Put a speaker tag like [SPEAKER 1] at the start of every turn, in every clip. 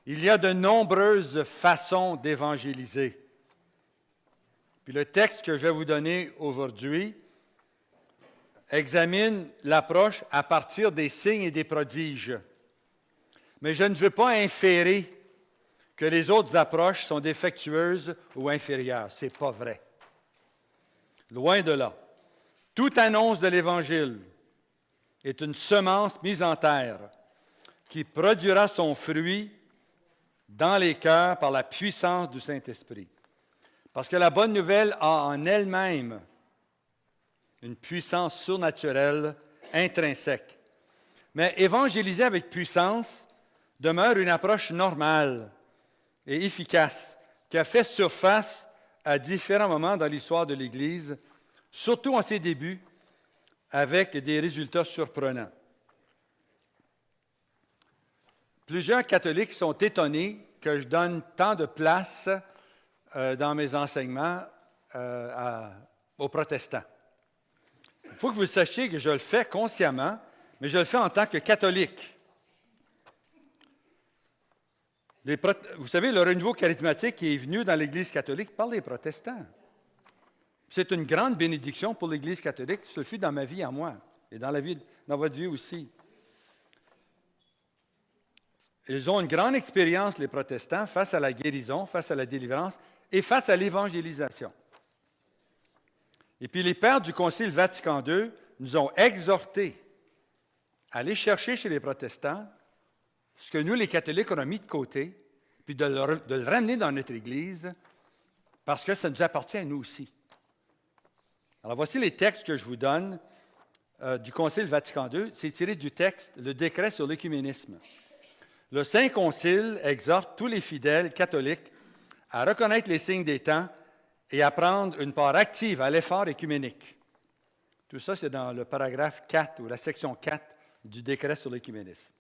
[SPEAKER 1] Il y a de nombreuses façons d'évangéliser. Puis le texte que je vais vous donner aujourd'hui examine l'approche à partir des signes et des prodiges. Mais je ne veux pas inférer que les autres approches sont défectueuses ou inférieures. Ce n'est pas vrai. Loin de là. Toute annonce de l'Évangile est une semence mise en terre qui produira son fruit dans les cœurs par la puissance du Saint-Esprit. Parce que la bonne nouvelle a en elle-même une puissance surnaturelle intrinsèque. Mais évangéliser avec puissance demeure une approche normale et efficace qui a fait surface à différents moments dans l'histoire de l'Église, surtout en ses débuts, avec des résultats surprenants. Plusieurs catholiques sont étonnés que je donne tant de place dans mes enseignements aux protestants. Il faut que vous sachiez que je le fais consciemment, mais je le fais en tant que catholique. Vous savez, le renouveau charismatique qui est venu dans l'Église catholique par les protestants. C'est une grande bénédiction pour l'Église catholique. Ce fut dans ma vie à moi et dans votre vie aussi. Ils ont une grande expérience, les protestants, face à la guérison, face à la délivrance et face à l'évangélisation. Et puis les pères du Concile Vatican II nous ont exhortés à aller chercher chez les protestants ce que nous, les catholiques, on a mis de côté, puis de le ramener dans notre Église, parce que ça nous appartient à nous aussi. Alors voici les textes que je vous donne du Concile Vatican II. C'est tiré du texte, le décret sur l'œcuménisme. Le Saint Concile exhorte tous les fidèles catholiques à reconnaître les signes des temps et à prendre une part active à l'effort œcuménique. Tout ça, c'est dans le paragraphe 4 ou la section 4 du décret sur l'œcuménisme.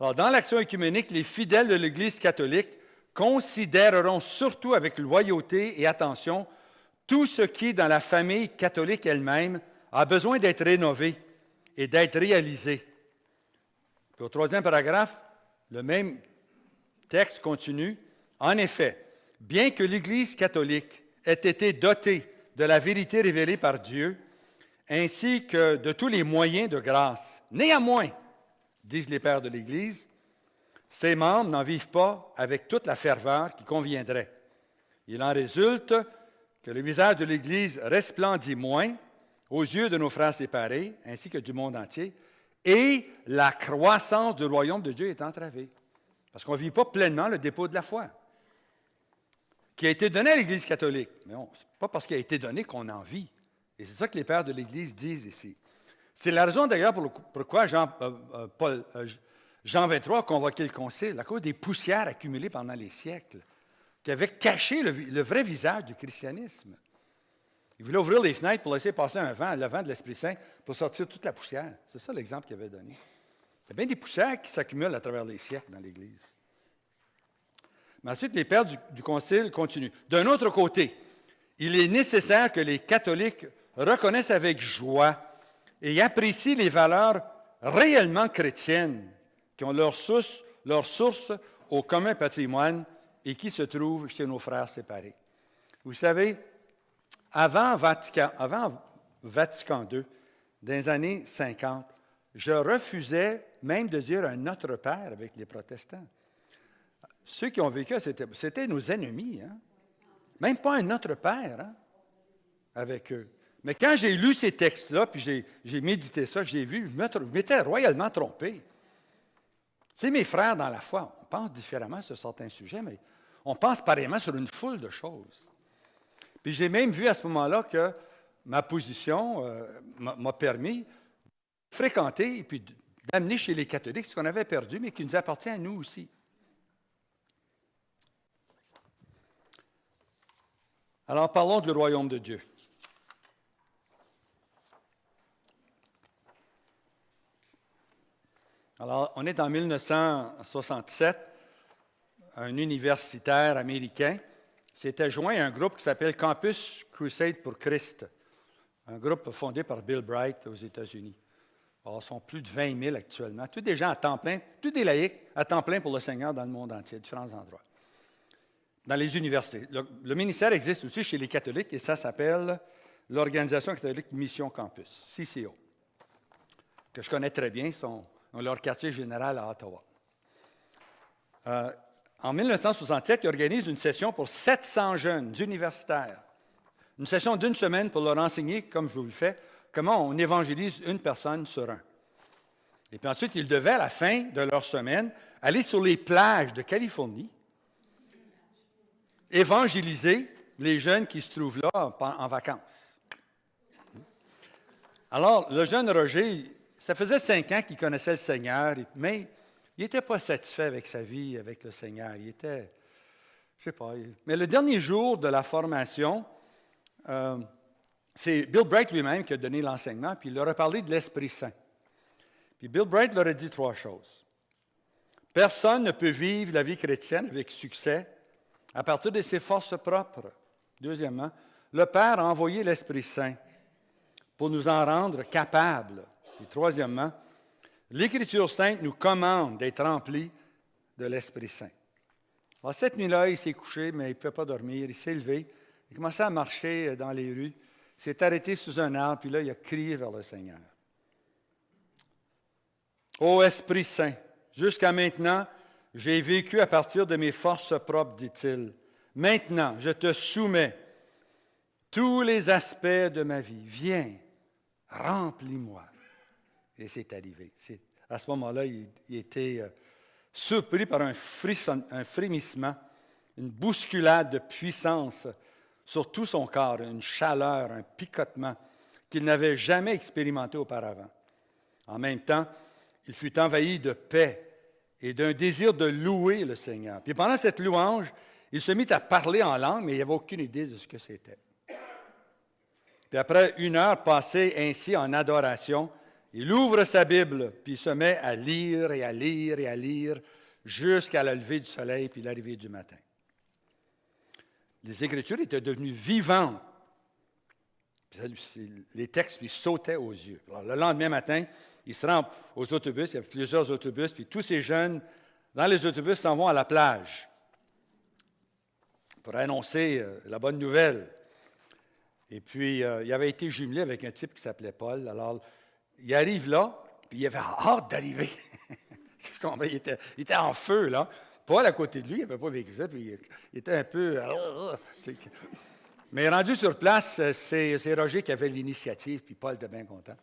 [SPEAKER 1] Alors, dans l'action œcuménique, les fidèles de l'Église catholique considéreront surtout avec loyauté et attention tout ce qui, dans la famille catholique elle-même, a besoin d'être rénové et d'être réalisé. Puis au troisième paragraphe, le même texte continue. En effet, bien que l'Église catholique ait été dotée de la vérité révélée par Dieu, ainsi que de tous les moyens de grâce, néanmoins, disent les pères de l'Église, ses membres n'en vivent pas avec toute la ferveur qui conviendrait. Il en résulte que le visage de l'Église resplendit moins aux yeux de nos frères séparés, ainsi que du monde entier, et la croissance du royaume de Dieu est entravée. Parce qu'on ne vit pas pleinement le dépôt de la foi, qui a été donné à l'Église catholique. Mais ce n'est pas parce qu'il a été donné qu'on en vit. Et c'est ça que les pères de l'Église disent ici. C'est la raison d'ailleurs pourquoi Jean 23 a convoqué le concile, à cause des poussières accumulées pendant les siècles, qui avaient caché le vrai visage du christianisme. Il voulait ouvrir les fenêtres pour laisser passer le vent de l'Esprit Saint, pour sortir toute la poussière. C'est ça l'exemple qu'il avait donné. Il y a bien des poussières qui s'accumulent à travers les siècles dans l'Église. Mais ensuite, les pères du concile continuent. D'un autre côté, il est nécessaire que les catholiques reconnaissent avec joie et apprécient les valeurs réellement chrétiennes qui ont leur source au commun patrimoine et qui se trouvent chez nos frères séparés. Vous savez, avant Vatican II, dans les années 50, je refusais même de dire un Notre Père avec les protestants. Ceux qui ont vécu, c'était nos ennemis. Hein? Même pas un Notre Père avec eux. Mais quand j'ai lu ces textes-là, puis j'ai médité ça, j'ai vu, je m'étais royalement trompé. C'est mes frères dans la foi. On pense différemment sur certains sujets, mais on pense pareillement sur une foule de choses. Puis j'ai même vu à ce moment-là que ma position m'a permis de fréquenter et puis d'amener chez les catholiques ce qu'on avait perdu, mais qui nous appartient à nous aussi. Alors parlons du royaume de Dieu. Alors, on est en 1967, un universitaire américain s'était joint à un groupe qui s'appelle Campus Crusade pour Christ, un groupe fondé par Bill Bright aux États-Unis. ils sont plus de 20 000 actuellement. Tous des gens à temps plein, tous des laïcs à temps plein pour le Seigneur dans le monde entier, à différents endroits. Dans les universités. Le ministère existe aussi chez les catholiques et ça s'appelle l'Organisation catholique Mission Campus, CCO, que je connais très bien. Ils ont leur quartier général à Ottawa. En 1967, ils organisent une session pour 700 jeunes universitaires. Une session d'une semaine pour leur enseigner, comme je vous le fais, comment on évangélise une personne sur un. Et puis ensuite, ils devaient, à la fin de leur semaine, aller sur les plages de Californie, évangéliser les jeunes qui se trouvent là en vacances. Alors, le jeune Roger, ça faisait 5 ans qu'il connaissait le Seigneur, mais il n'était pas satisfait avec sa vie, avec le Seigneur. Il était, je ne sais pas. Mais le dernier jour de la formation, c'est Bill Bright lui-même qui a donné l'enseignement, puis il leur a parlé de l'Esprit Saint. Puis Bill Bright leur a dit 3 choses. Personne ne peut vivre la vie chrétienne avec succès à partir de ses forces propres. Deuxièmement, le Père a envoyé l'Esprit Saint pour nous en rendre capables. Et troisièmement, l'Écriture sainte nous commande d'être remplis de l'Esprit Saint. Alors, cette nuit-là, il s'est couché, mais il ne pouvait pas dormir. Il s'est levé, il commençait à marcher dans les rues, il s'est arrêté sous un arbre, puis là, il a crié vers le Seigneur. Ô Esprit Saint, jusqu'à maintenant, j'ai vécu à partir de mes forces propres, dit-il. Maintenant, je te soumets tous les aspects de ma vie. Viens, remplis-moi. Et c'est arrivé. À ce moment-là, il était surpris par un frémissement, une bousculade de puissance sur tout son corps, une chaleur, un picotement qu'il n'avait jamais expérimenté auparavant. En même temps, il fut envahi de paix et d'un désir de louer le Seigneur. Puis pendant cette louange, il se mit à parler en langue, mais il n'avait aucune idée de ce que c'était. Puis après 1 heure passée ainsi en adoration, il ouvre sa Bible, puis il se met à lire et à lire et à lire jusqu'à la levée du soleil puis l'arrivée du matin. Les Écritures étaient devenues vivantes. Les textes lui sautaient aux yeux. Alors, le lendemain matin, il se rend aux autobus, il y avait plusieurs autobus, puis tous ces jeunes, dans les autobus, s'en vont à la plage pour annoncer la bonne nouvelle. Et puis, il avait été jumelé avec un type qui s'appelait Paul. Alors, il arrive là, puis il avait hâte d'arriver. il était en feu, là. Paul, à côté de lui, il n'avait pas vécu ça, puis il était un peu... Mais rendu sur place, c'est Roger qui avait l'initiative, puis Paul était bien content.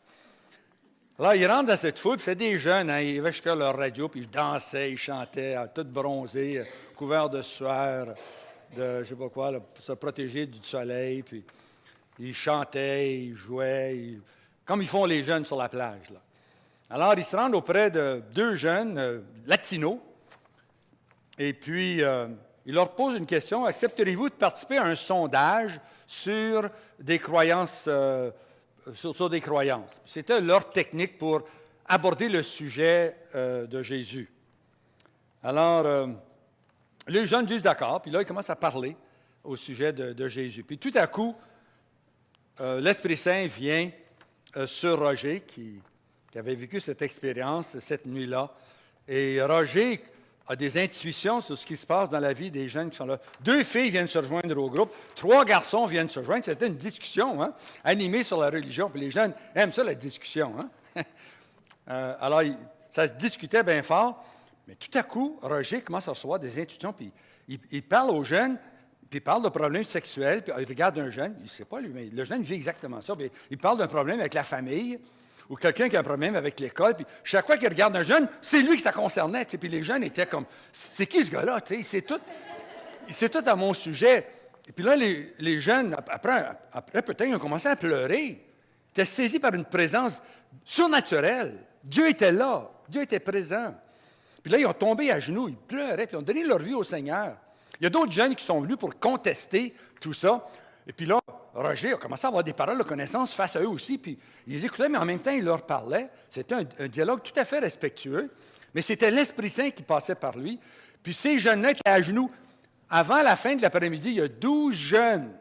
[SPEAKER 1] Alors, il rentre dans cette foule, puis c'est des jeunes, hein, ils avaient jusqu'à leur radio, puis ils dansaient, ils chantaient, tout bronzés, couverts de sueur, de je ne sais pas quoi, là, pour se protéger du soleil, puis ils chantaient, ils jouaient, comme ils font les jeunes sur la plage, là. Alors, ils se rendent auprès de 2 jeunes latinos, et puis ils leur posent une question. Accepteriez-vous de participer à un sondage sur des croyances, sur des croyances? C'était leur technique pour aborder le sujet de Jésus. Alors, les jeunes disent d'accord, puis là, ils commencent à parler au sujet de Jésus. Puis tout à coup, l'Esprit Saint vient sur Roger, qui avait vécu cette expérience cette nuit-là. Et Roger a des intuitions sur ce qui se passe dans la vie des jeunes qui sont là. 2 filles viennent se rejoindre au groupe, 3 garçons viennent se rejoindre. C'était une discussion, hein, animée sur la religion. Puis les jeunes aiment ça, la discussion. Hein? Alors, ça se discutait bien fort. Mais tout à coup, Roger commence à recevoir des intuitions, puis il parle aux jeunes, puis il parle de problèmes sexuels, puis il regarde un jeune, il ne sait pas lui, mais le jeune vit exactement ça. Puis il parle d'un problème avec la famille, ou quelqu'un qui a un problème avec l'école, puis chaque fois qu'il regarde un jeune, c'est lui que ça concernait. Puis les jeunes étaient comme, c'est qui ce gars-là? Il sait tout à mon sujet. Et puis là, les jeunes, après peut-être, ils ont commencé à pleurer. Ils étaient saisis par une présence surnaturelle. Dieu était là, Dieu était présent. Puis là, ils ont tombé à genoux, ils pleuraient, puis ils ont donné leur vie au Seigneur. Il y a d'autres jeunes qui sont venus pour contester tout ça. Et puis là, Roger a commencé à avoir des paroles de connaissance face à eux aussi, puis ils les écoutaient, mais en même temps, il leur parlait. C'était un dialogue tout à fait respectueux, mais c'était l'Esprit Saint qui passait par lui. Puis ces jeunes-là étaient à genoux. Avant la fin de l'après-midi, il y a 12 jeunes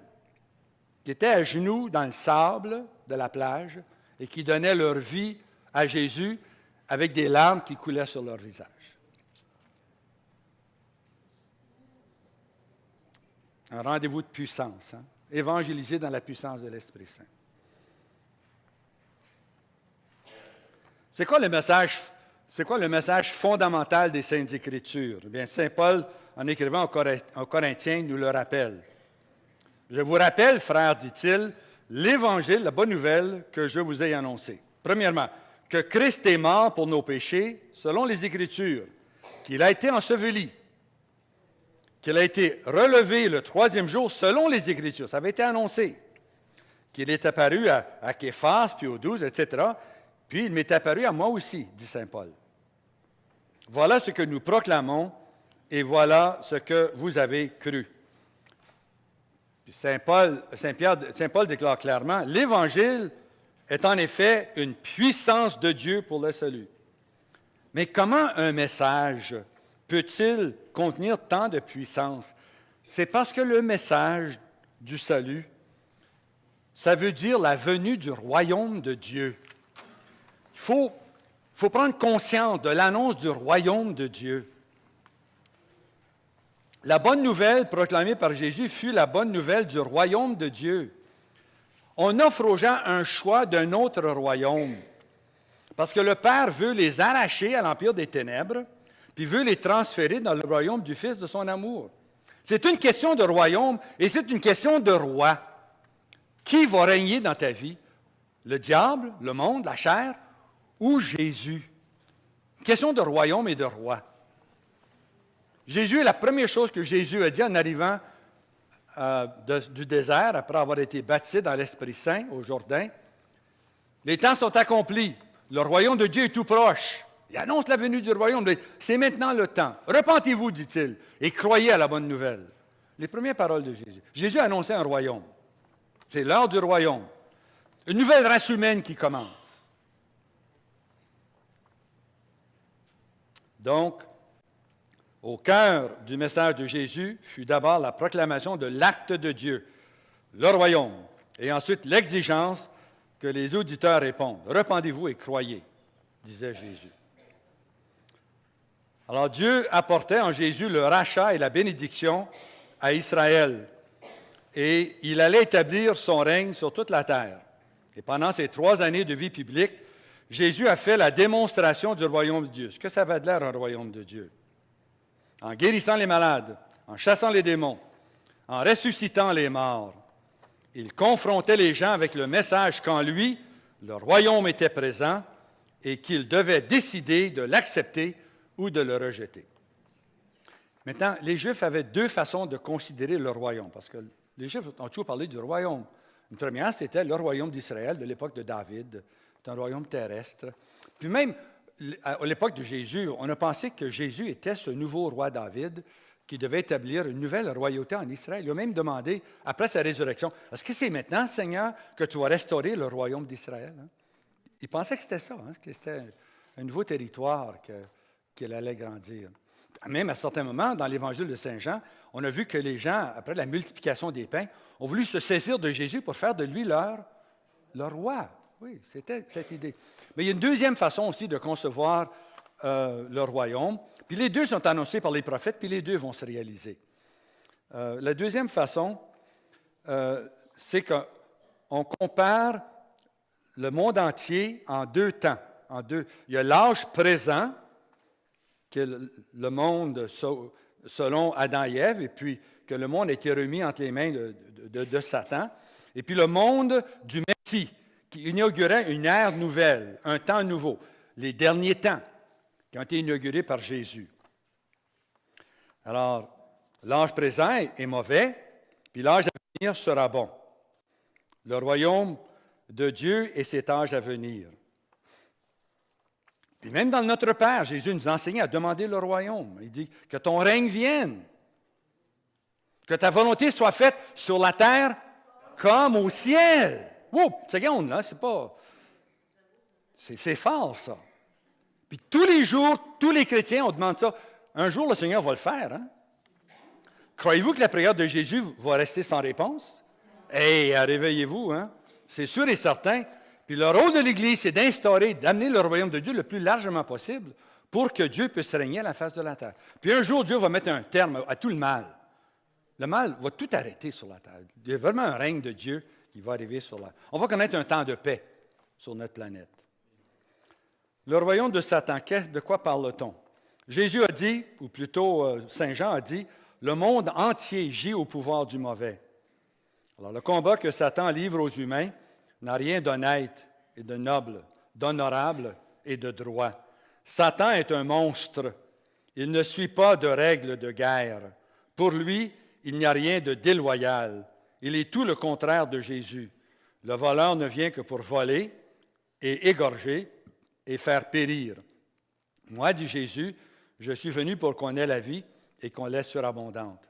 [SPEAKER 1] qui étaient à genoux dans le sable de la plage et qui donnaient leur vie à Jésus avec des larmes qui coulaient sur leur visage. Un rendez-vous de puissance, hein? Évangéliser dans la puissance de l'Esprit Saint. C'est quoi le message fondamental des Saintes Écritures? Eh bien, saint Paul, en écrivant aux Corinthiens, nous le rappelle. Je vous rappelle, frères, dit-il, l'Évangile, la bonne nouvelle que je vous ai annoncée. Premièrement, que Christ est mort pour nos péchés, selon les Écritures, qu'il a été enseveli, qu'il a été relevé le troisième jour, selon les Écritures. Ça avait été annoncé. Qu'il est apparu à Képhas, puis aux 12, etc., puis il m'est apparu à moi aussi, dit saint Paul. Voilà ce que nous proclamons et voilà ce que vous avez cru. Puis saint Paul déclare clairement, l'Évangile est en effet une puissance de Dieu pour le salut. Mais comment un message peut-il contenir tant de puissance? C'est parce que le message du salut, ça veut dire la venue du royaume de Dieu. Il faut prendre conscience de l'annonce du royaume de Dieu. La bonne nouvelle proclamée par Jésus fut la bonne nouvelle du royaume de Dieu. On offre aux gens un choix d'un autre royaume, parce que le Père veut les arracher à l'empire des ténèbres, puis veut les transférer dans le royaume du Fils de son amour. C'est une question de royaume et c'est une question de roi. Qui va régner dans ta vie? Le diable, le monde, la chair ou Jésus? Une question de royaume et de roi. Jésus, la première chose que Jésus a dit en arrivant du désert, après avoir été baptisé dans l'Esprit Saint au Jourdain, les temps sont accomplis. Le royaume de Dieu est tout proche. Il annonce la venue du royaume. C'est maintenant le temps. Repentez-vous, dit-il, et croyez à la bonne nouvelle. Les premières paroles de Jésus. Jésus a annoncé un royaume. C'est l'heure du royaume. Une nouvelle race humaine qui commence. Donc, au cœur du message de Jésus fut d'abord la proclamation de l'acte de Dieu, le royaume, et ensuite l'exigence que les auditeurs répondent. Repentez-vous et croyez, disait Jésus. Alors Dieu apportait en Jésus le rachat et la bénédiction à Israël, et il allait établir son règne sur toute la terre. Et pendant ces 3 années de vie publique, Jésus a fait la démonstration du royaume de Dieu. Ce que ça va de l'air, un royaume de Dieu? En guérissant les malades, en chassant les démons, en ressuscitant les morts. Il confrontait les gens avec le message qu'en lui, le royaume était présent et qu'ils devaient décider de l'accepter ou de le rejeter. Maintenant, les Juifs avaient 2 façons de considérer le royaume, parce que les Juifs ont toujours parlé du royaume. Une première, c'était le royaume d'Israël de l'époque de David. C'est un royaume terrestre. Puis même, à l'époque de Jésus, on a pensé que Jésus était ce nouveau roi David qui devait établir une nouvelle royauté en Israël. Il a même demandé, après sa résurrection, « Est-ce que c'est maintenant, Seigneur, que tu vas restaurer le royaume d'Israël? » Il pensait que c'était ça, que c'était un nouveau territoire qu'il allait grandir. Même à certains moments, dans l'Évangile de Saint Jean, on a vu que les gens, après la multiplication des pains, ont voulu se saisir de Jésus pour faire de lui leur roi. Oui, c'était cette idée. Mais il y a une deuxième façon aussi de concevoir le royaume. Puis les 2 sont annoncés par les prophètes, puis les 2 vont se réaliser. La deuxième façon, c'est qu'on compare le monde entier en 2 temps. Il y a l'âge présent, qui est le monde selon Adam et Ève, et puis que le monde a été remis entre les mains de Satan. Et puis le monde du Messie, qui inaugurait une ère nouvelle, un temps nouveau, les derniers temps, qui ont été inaugurés par Jésus. Alors, l'âge présent est mauvais, puis l'âge à venir sera bon. Le royaume de Dieu et cet âge à venir. Puis même dans Notre Père, Jésus nous enseignait à demander le royaume. Il dit que ton règne vienne, que ta volonté soit faite sur la terre comme au ciel. Wow, seconde, là, c'est pas... C'est fort, ça. Puis tous les jours, tous les chrétiens, on demande ça. Un jour, le Seigneur va le faire. Hein? Croyez-vous que la prière de Jésus va rester sans réponse? Hey, réveillez-vous, hein? C'est sûr et certain. Puis le rôle de l'Église, c'est d'instaurer, d'amener le royaume de Dieu le plus largement possible pour que Dieu puisse régner à la face de la terre. Puis un jour, Dieu va mettre un terme à tout le mal. Le mal va tout arrêter sur la terre. Il y a vraiment un règne de Dieu qui va arriver sur la terre. On va connaître un temps de paix sur notre planète. Le royaume de Satan, de quoi parle-t-on? Jésus a dit, ou plutôt Saint Jean a dit, le monde entier gît au pouvoir du mauvais. Alors le combat que Satan livre aux humains n'a rien d'honnête et de noble, d'honorable et de droit. Satan est un monstre. Il ne suit pas de règles de guerre. Pour lui, il n'y a rien de déloyal. Il est tout le contraire de Jésus. Le voleur ne vient que pour voler et égorger et faire périr. Moi, dit Jésus, je suis venu pour qu'on ait la vie et qu'on l'ait surabondante.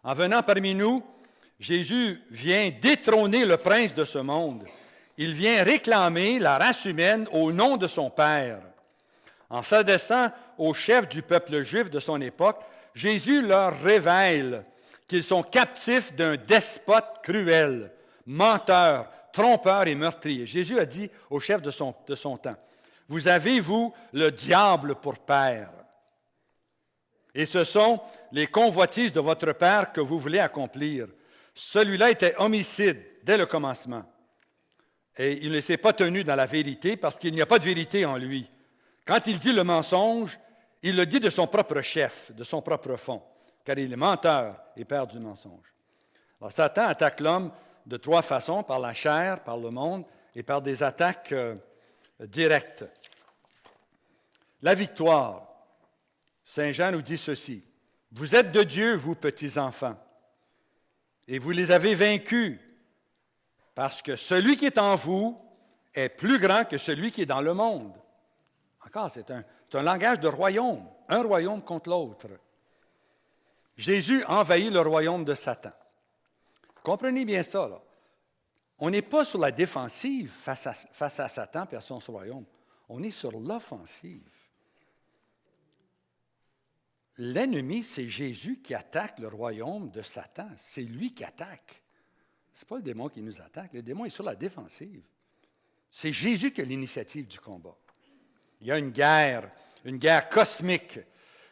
[SPEAKER 1] En venant parmi nous, Jésus vient détrôner le prince de ce monde. Il vient réclamer la race humaine au nom de son Père. En s'adressant aux chefs du peuple juif de son époque, Jésus leur révèle qu'ils sont captifs d'un despote cruel, menteur, trompeur et meurtrier. Jésus a dit aux chefs de son temps, « Vous avez, vous, le diable pour père. Et ce sont les convoitises de votre père que vous voulez accomplir. » Celui-là était homicide dès le commencement. Et il ne s'est pas tenu dans la vérité parce qu'il n'y a pas de vérité en lui. Quand il dit le mensonge, il le dit de son propre chef, de son propre fond, car il est menteur et père du mensonge. Alors Satan attaque l'homme de trois façons, par la chair, par le monde et par des attaques directes. La victoire. Saint Jean nous dit ceci, « Vous êtes de Dieu, vous petits enfants, et vous les avez vaincus, parce que celui qui est en vous est plus grand que celui qui est dans le monde. » Encore, c'est un langage de royaume, un royaume contre l'autre. Jésus envahit le royaume de Satan. Comprenez bien ça, là. On n'est pas sur la défensive face à Satan et à son royaume. On est sur l'offensive. L'ennemi, c'est Jésus qui attaque le royaume de Satan. C'est lui qui attaque. Ce n'est pas le démon qui nous attaque. Le démon est sur la défensive. C'est Jésus qui a l'initiative du combat. Il y a une guerre cosmique.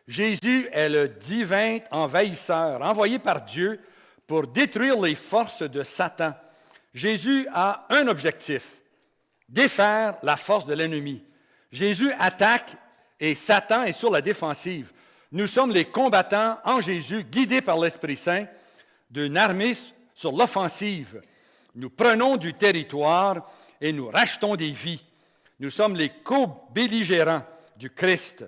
[SPEAKER 1] Jésus est le divin envahisseur, envoyé par Dieu pour détruire les forces de Satan. Jésus a un objectif, défaire la force de l'ennemi. Jésus attaque et Satan est sur la défensive. Nous sommes les combattants en Jésus, guidés par l'Esprit Saint, d'une armée sur l'offensive. Nous prenons du territoire et nous rachetons des vies. Nous sommes les co-belligérants du Christ.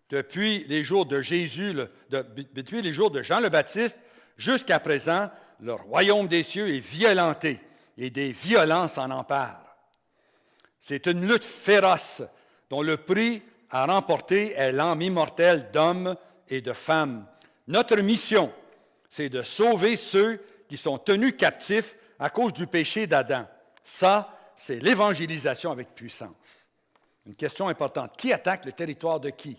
[SPEAKER 1] Depuis les jours de Jésus, depuis les jours de Jean le Baptiste, jusqu'à présent, le royaume des cieux est violenté et des violences en emparent. C'est une lutte féroce dont le prix à remporter est l'âme immortelle d'hommes et de femmes. Notre mission, c'est de sauver ceux qui sont tenus captifs à cause du péché d'Adam. Ça, c'est l'évangélisation avec puissance. Une question importante. Qui attaque le territoire de qui?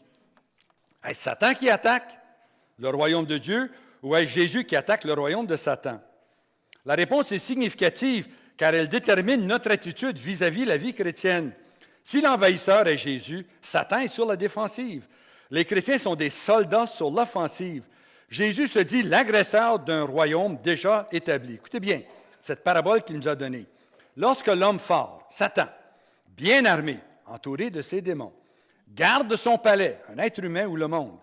[SPEAKER 1] Est-ce Satan qui attaque le royaume de Dieu ou est-ce Jésus qui attaque le royaume de Satan? La réponse est significative car elle détermine notre attitude vis-à-vis la vie chrétienne. Si l'envahisseur est Jésus, Satan est sur la défensive. Les chrétiens sont des soldats sur l'offensive. Jésus se dit l'agresseur d'un royaume déjà établi. Écoutez bien cette parabole qu'il nous a donnée. Lorsque l'homme fort, Satan, bien armé, entouré de ses démons, garde son palais, un être humain ou le monde,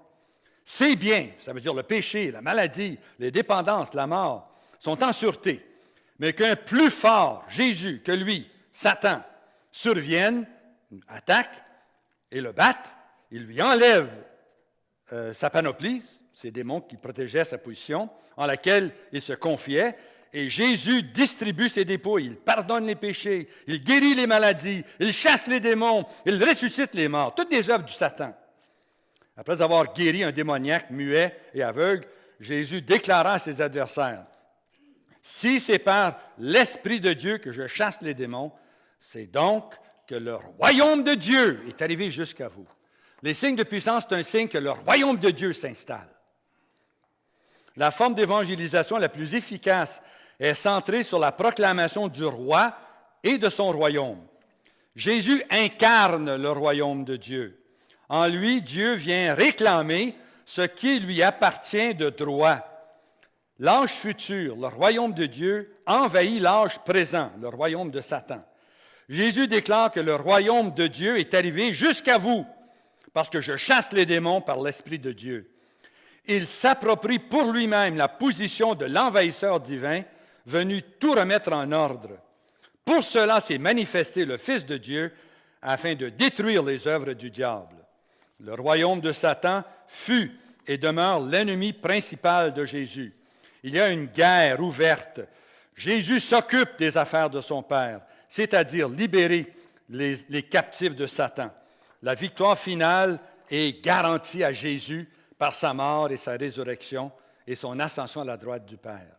[SPEAKER 1] ses biens, ça veut dire le péché, la maladie, les dépendances, la mort, sont en sûreté, mais qu'un plus fort, Jésus, que lui, Satan, survienne, attaque et le batte, il lui enlève sa panoplie, ces démons qui protégeaient sa position, en laquelle il se confiait, et Jésus distribue ses dépôts, il pardonne les péchés, il guérit les maladies, il chasse les démons, il ressuscite les morts, toutes des œuvres du Satan. Après avoir guéri un démoniaque muet et aveugle, Jésus déclara à ses adversaires, « Si c'est par l'Esprit de Dieu que je chasse les démons, c'est donc que le royaume de Dieu est arrivé jusqu'à vous. » Les signes de puissance, c'est un signe que le royaume de Dieu s'installe. La forme d'évangélisation la plus efficace est centrée sur la proclamation du roi et de son royaume. Jésus incarne le royaume de Dieu. En lui, Dieu vient réclamer ce qui lui appartient de droit. L'âge futur, le royaume de Dieu, envahit l'âge présent, le royaume de Satan. Jésus déclare que le royaume de Dieu est arrivé jusqu'à vous, parce que je chasse les démons par l'Esprit de Dieu. Il s'approprie pour lui-même la position de l'envahisseur divin, venu tout remettre en ordre. Pour cela s'est manifesté le Fils de Dieu, afin de détruire les œuvres du diable. Le royaume de Satan fut et demeure l'ennemi principal de Jésus. Il y a une guerre ouverte. Jésus s'occupe des affaires de son Père, c'est-à-dire libérer les captifs de Satan. La victoire finale est garantie à Jésus par sa mort et sa résurrection et son ascension à la droite du Père.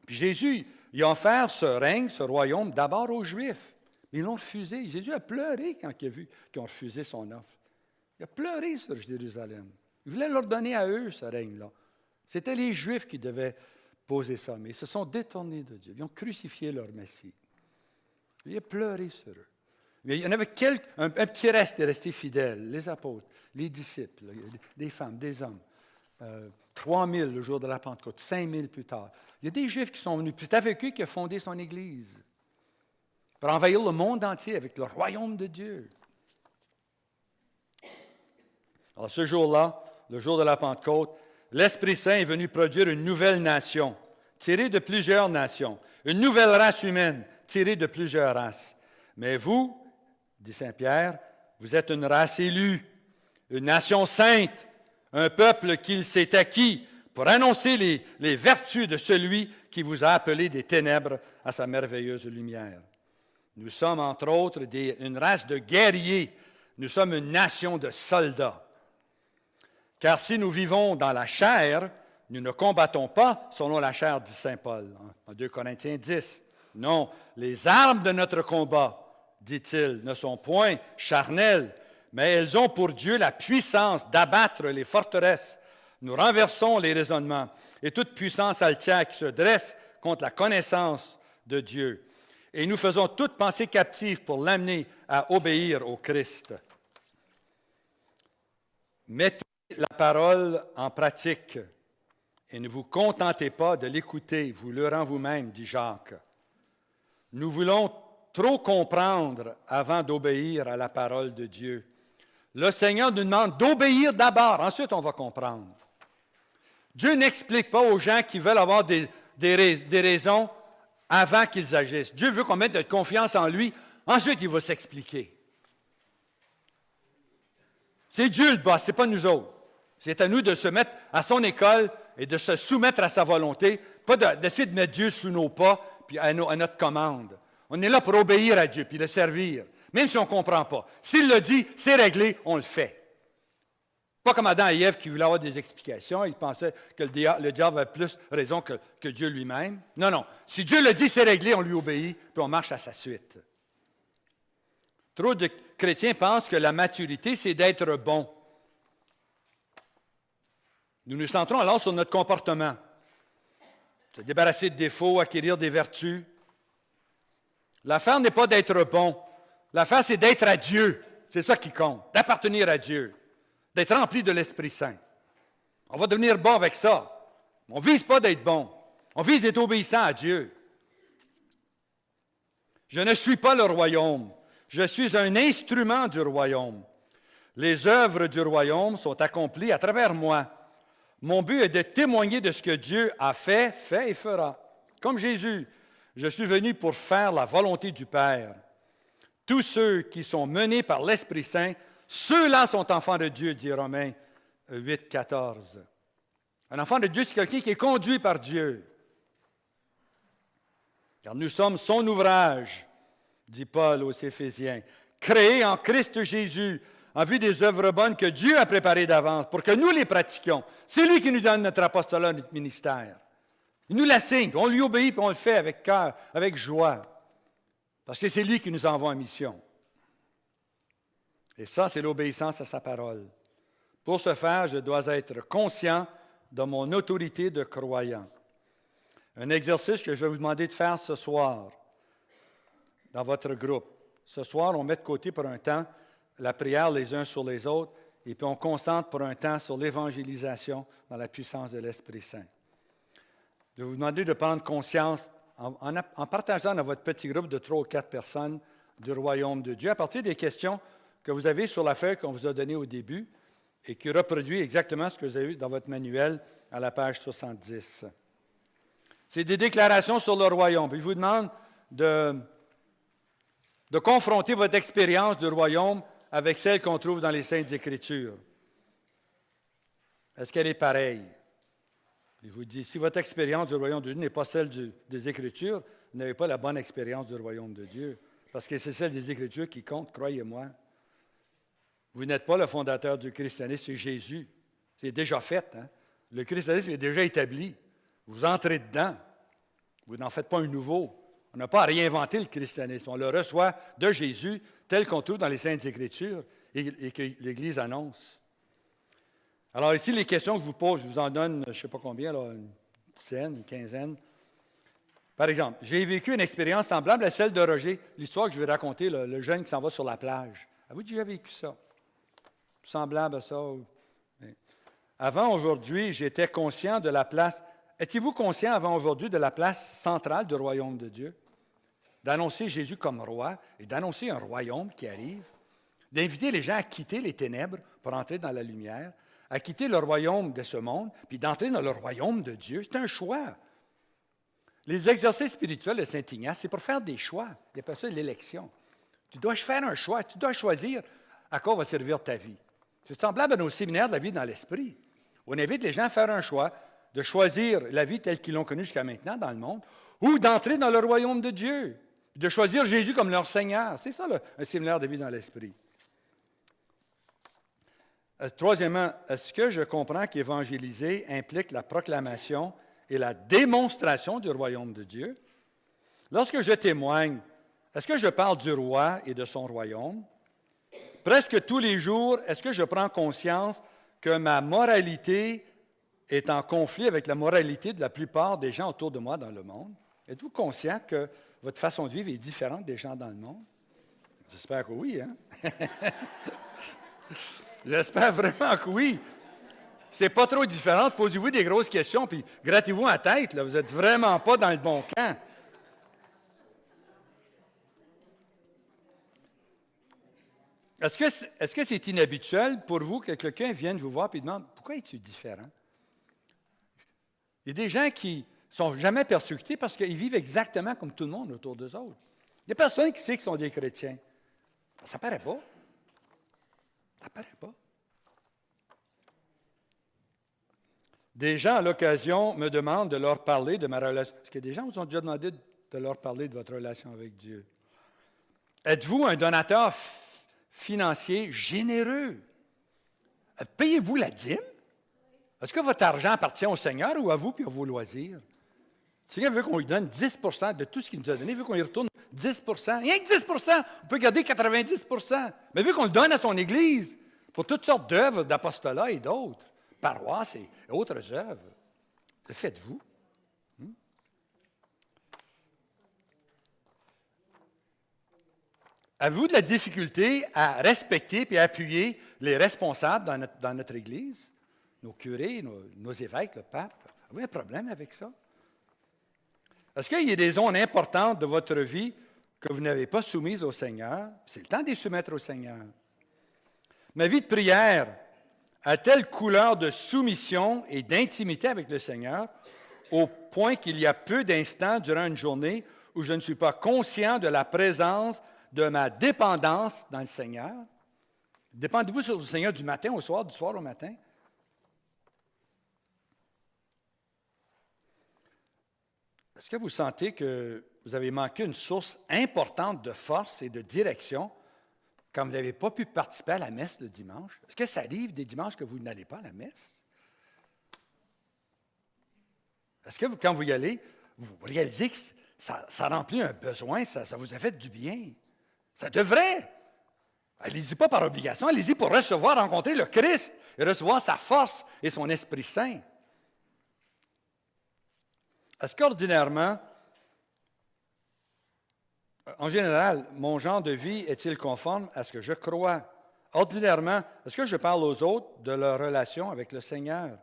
[SPEAKER 1] Puis Jésus, il a offert ce règne, ce royaume, d'abord aux Juifs. Ils l'ont refusé. Jésus a pleuré quand il a vu qu'ils ont refusé son offre. Il a pleuré sur Jérusalem. Il voulait leur donner à eux ce règne-là. C'était les Juifs qui devaient poser ça, mais ils se sont détournés de Dieu. Ils ont crucifié leur Messie. Il a pleuré sur eux. Mais il y en avait un petit reste est resté fidèle, les apôtres, les disciples, des femmes, des hommes. 3 000 le jour de la Pentecôte, 5 000 plus tard. Il y a des Juifs qui sont venus. Puis c'est avec eux qu'il a fondé son Église pour envahir le monde entier avec le royaume de Dieu. Alors ce jour-là, le jour de la Pentecôte, l'Esprit Saint est venu produire une nouvelle nation, tirée de plusieurs nations, une nouvelle race humaine, tirée de plusieurs races. Mais vous, dit Saint Pierre, vous êtes une race élue, une nation sainte, un peuple qu'il s'est acquis pour annoncer les vertus de celui qui vous a appelé des ténèbres à sa merveilleuse lumière. Nous sommes, entre autres, une race de guerriers. Nous sommes une nation de soldats. Car si nous vivons dans la chair, nous ne combattons pas selon la chair, dit saint Paul, en 2 Corinthiens 10. Non, les armes de notre combat, dit-il, ne sont point charnelles, mais elles ont pour Dieu la puissance d'abattre les forteresses. Nous renversons les raisonnements et toute puissance altière qui se dresse contre la connaissance de Dieu. Et nous faisons toute pensée captive pour l'amener à obéir au Christ. Mettez la parole en pratique et ne vous contentez pas de l'écouter, vous leurrant vous-même, dit Jacques. Nous voulons trop comprendre avant d'obéir à la parole de Dieu. Le Seigneur nous demande d'obéir d'abord, ensuite on va comprendre. Dieu n'explique pas aux gens qui veulent avoir des raisons avant qu'ils agissent. Dieu veut qu'on mette de confiance en lui, ensuite il va s'expliquer. C'est Dieu le boss, ce n'est pas nous autres. C'est à nous de se mettre à son école et de se soumettre à sa volonté, pas d'essayer de mettre Dieu sous nos pas puis à notre commande. On est là pour obéir à Dieu puis le servir, même si on ne comprend pas. S'il le dit, c'est réglé, on le fait. Pas comme Adam et Ève qui voulaient avoir des explications. Ils pensaient que le diable avait plus raison que Dieu lui-même. Non, non. Si Dieu le dit, c'est réglé, on lui obéit, puis on marche à sa suite. Trop de chrétiens pensent que la maturité, c'est d'être bon. Nous nous centrons alors sur notre comportement. Se débarrasser de défauts, acquérir des vertus. L'affaire n'est pas d'être bon. L'affaire, c'est d'être à Dieu. C'est ça qui compte, d'appartenir à Dieu, d'être rempli de l'Esprit Saint. On va devenir bon avec ça. On ne vise pas d'être bon. On vise d'être obéissant à Dieu. Je ne suis pas le royaume. Je suis un instrument du royaume. Les œuvres du royaume sont accomplies à travers moi. Mon but est de témoigner de ce que Dieu a fait et fera. Comme Jésus, je suis venu pour faire la volonté du Père. Tous ceux qui sont menés par l'Esprit Saint, ceux-là sont enfants de Dieu, dit Romains 8, 14. Un enfant de Dieu, c'est quelqu'un qui est conduit par Dieu. Car nous sommes son ouvrage, dit Paul aux Éphésiens, créé en Christ Jésus, en vue des œuvres bonnes que Dieu a préparées d'avance pour que nous les pratiquions. C'est lui qui nous donne notre apostolat, notre ministère. Il nous l'assigne, on lui obéit, puis on le fait avec cœur, avec joie. Parce que c'est lui qui nous envoie en mission. Et ça, c'est l'obéissance à sa parole. Pour ce faire, je dois être conscient de mon autorité de croyant. Un exercice que je vais vous demander de faire ce soir. dans votre groupe. Ce soir, on met de côté pour un temps la prière les uns sur les autres, et puis on concentre pour un temps sur l'évangélisation dans la puissance de l'Esprit Saint. Je vais vous demander de prendre conscience, en partageant dans votre petit groupe de 3 ou 4 personnes, du royaume de Dieu, à partir des questions que vous avez sur la feuille qu'on vous a donnée au début et qui reproduit exactement ce que vous avez vu dans votre manuel à la page 70. C'est des déclarations sur le royaume. Puis je vous demande de confronter votre expérience du royaume avec celle qu'on trouve dans les Saintes Écritures. Est-ce qu'elle est pareille? Je vous dis, si votre expérience du royaume de Dieu n'est pas celle des Écritures, vous n'avez pas la bonne expérience du royaume de Dieu. Parce que c'est celle des Écritures qui compte, croyez-moi. Vous n'êtes pas le fondateur du christianisme, c'est Jésus. C'est déjà fait. Hein? Le christianisme est déjà établi. Vous entrez dedans. Vous n'en faites pas un nouveau. On n'a pas à réinventer le christianisme. On le reçoit de Jésus tel qu'on trouve dans les Saintes Écritures et que l'Église annonce. Alors ici, les questions que je vous pose, je vous en donne, je ne sais pas combien, là, une dizaine, une quinzaine. Par exemple, j'ai vécu une expérience semblable à celle de Roger, l'histoire que je vais raconter, le jeune qui s'en va sur la plage. Avez-vous déjà vécu ça? Semblable à ça? Avant aujourd'hui, j'étais conscient de la place. Étiez-vous conscient avant aujourd'hui de la place centrale du royaume de Dieu? D'annoncer Jésus comme roi et d'annoncer un royaume qui arrive, d'inviter les gens à quitter les ténèbres pour entrer dans la lumière, à quitter le royaume de ce monde, puis d'entrer dans le royaume de Dieu. C'est un choix. Les exercices spirituels de Saint Ignace, c'est pour faire des choix. Il appelle ça l'élection. Tu dois faire un choix, tu dois choisir à quoi va servir ta vie. C'est semblable à nos séminaires de la vie dans l'esprit. On invite les gens à faire un choix, de choisir la vie telle qu'ils l'ont connue jusqu'à maintenant dans le monde, ou d'entrer dans le royaume de Dieu, de choisir Jésus comme leur Seigneur. C'est ça, un séminaire de vie dans l'esprit. Troisièmement, est-ce que je comprends qu'évangéliser implique la proclamation et la démonstration du royaume de Dieu? Lorsque je témoigne, est-ce que je parle du roi et de son royaume? Presque tous les jours, est-ce que je prends conscience que ma moralité est en conflit avec la moralité de la plupart des gens autour de moi dans le monde? Êtes-vous conscient que votre façon de vivre est différente des gens dans le monde? J'espère que oui, hein? J'espère vraiment que oui. C'est pas trop différent. Posez-vous des grosses questions, puis grattez-vous la tête. Là. Vous n'êtes vraiment pas dans le bon camp. Est-ce que c'est inhabituel pour vous que quelqu'un vienne vous voir et demande « Pourquoi es-tu différent? » Il y a des gens qui ne sont jamais persécutés parce qu'ils vivent exactement comme tout le monde autour d'eux autres. Il n'y a personne qui sait qu'ils sont des chrétiens. Ça ne paraît pas. Ça ne paraît pas. Des gens, à l'occasion, me demandent de leur parler de ma relation. Est-ce que des gens vous ont déjà demandé de leur parler de votre relation avec Dieu? Êtes-vous un donateur financier généreux? Payez-vous la dîme? Est-ce que votre argent appartient au Seigneur ou à vous et à vos loisirs? Le Seigneur veut qu'on lui donne 10 de tout ce qu'il nous a donné. Il veut qu'on lui retourne 10 rien que 10 on peut garder 90 mais vu qu'on le donne à son Église pour toutes sortes d'œuvres d'apostolat et d'autres, paroisses et autres œuvres, le faites-vous. Avez-vous de la difficulté à respecter et à appuyer les responsables dans notre Église, nos curés, nos évêques, le pape? Avez-vous un problème avec ça? Est-ce qu'il y a des zones importantes de votre vie que vous n'avez pas soumises au Seigneur? C'est le temps de les soumettre au Seigneur. Ma vie de prière a-t-elle couleur de soumission et d'intimité avec le Seigneur au point qu'il y a peu d'instants durant une journée où je ne suis pas conscient de la présence de ma dépendance dans le Seigneur? Dépendez-vous sur le Seigneur du matin au soir, du soir au matin? Est-ce que vous sentez que vous avez manqué une source importante de force et de direction quand vous n'avez pas pu participer à la messe le dimanche? Est-ce que ça arrive des dimanches que vous n'allez pas à la messe? Est-ce que quand vous y allez, vous réalisez que ça remplit un besoin, ça vous a fait du bien? Ça devrait. Allez-y pas par obligation, allez-y pour recevoir, rencontrer le Christ et recevoir sa force et son Esprit Saint. Est-ce qu'ordinairement, En général, mon genre de vie est-il conforme à ce que je crois? Ordinairement, est-ce que je parle aux autres de leur relation avec le Seigneur?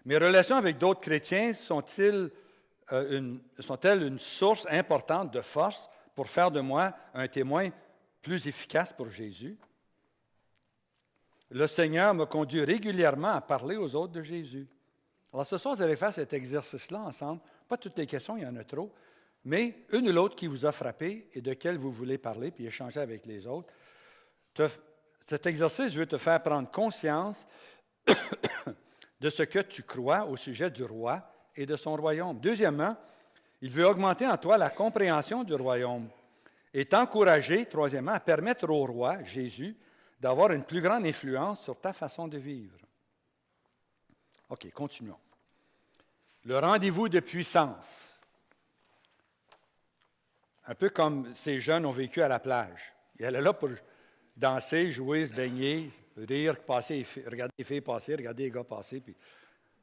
[SPEAKER 1] Mes relations avec d'autres chrétiens sont-elles une source importante de force pour faire de moi un témoin plus efficace pour Jésus? Le Seigneur me conduit régulièrement à parler aux autres de Jésus. Alors ce soir, vous allez faire cet exercice-là ensemble. Pas toutes les questions, il y en a trop, mais une ou l'autre qui vous a frappé et de quelle vous voulez parler, puis échanger avec les autres. Cet exercice, je veux te faire prendre conscience de ce que tu crois au sujet du roi et de son royaume. Deuxièmement, il veut augmenter en toi la compréhension du royaume et t'encourager, troisièmement, à permettre au roi, Jésus, d'avoir une plus grande influence sur ta façon de vivre. OK, continuons. Le rendez-vous de puissance. Un peu comme ces jeunes ont vécu à la plage. Ils allaient là pour danser, jouer, se baigner, rire, passer, regarder les filles passer, regarder les gars passer. Puis,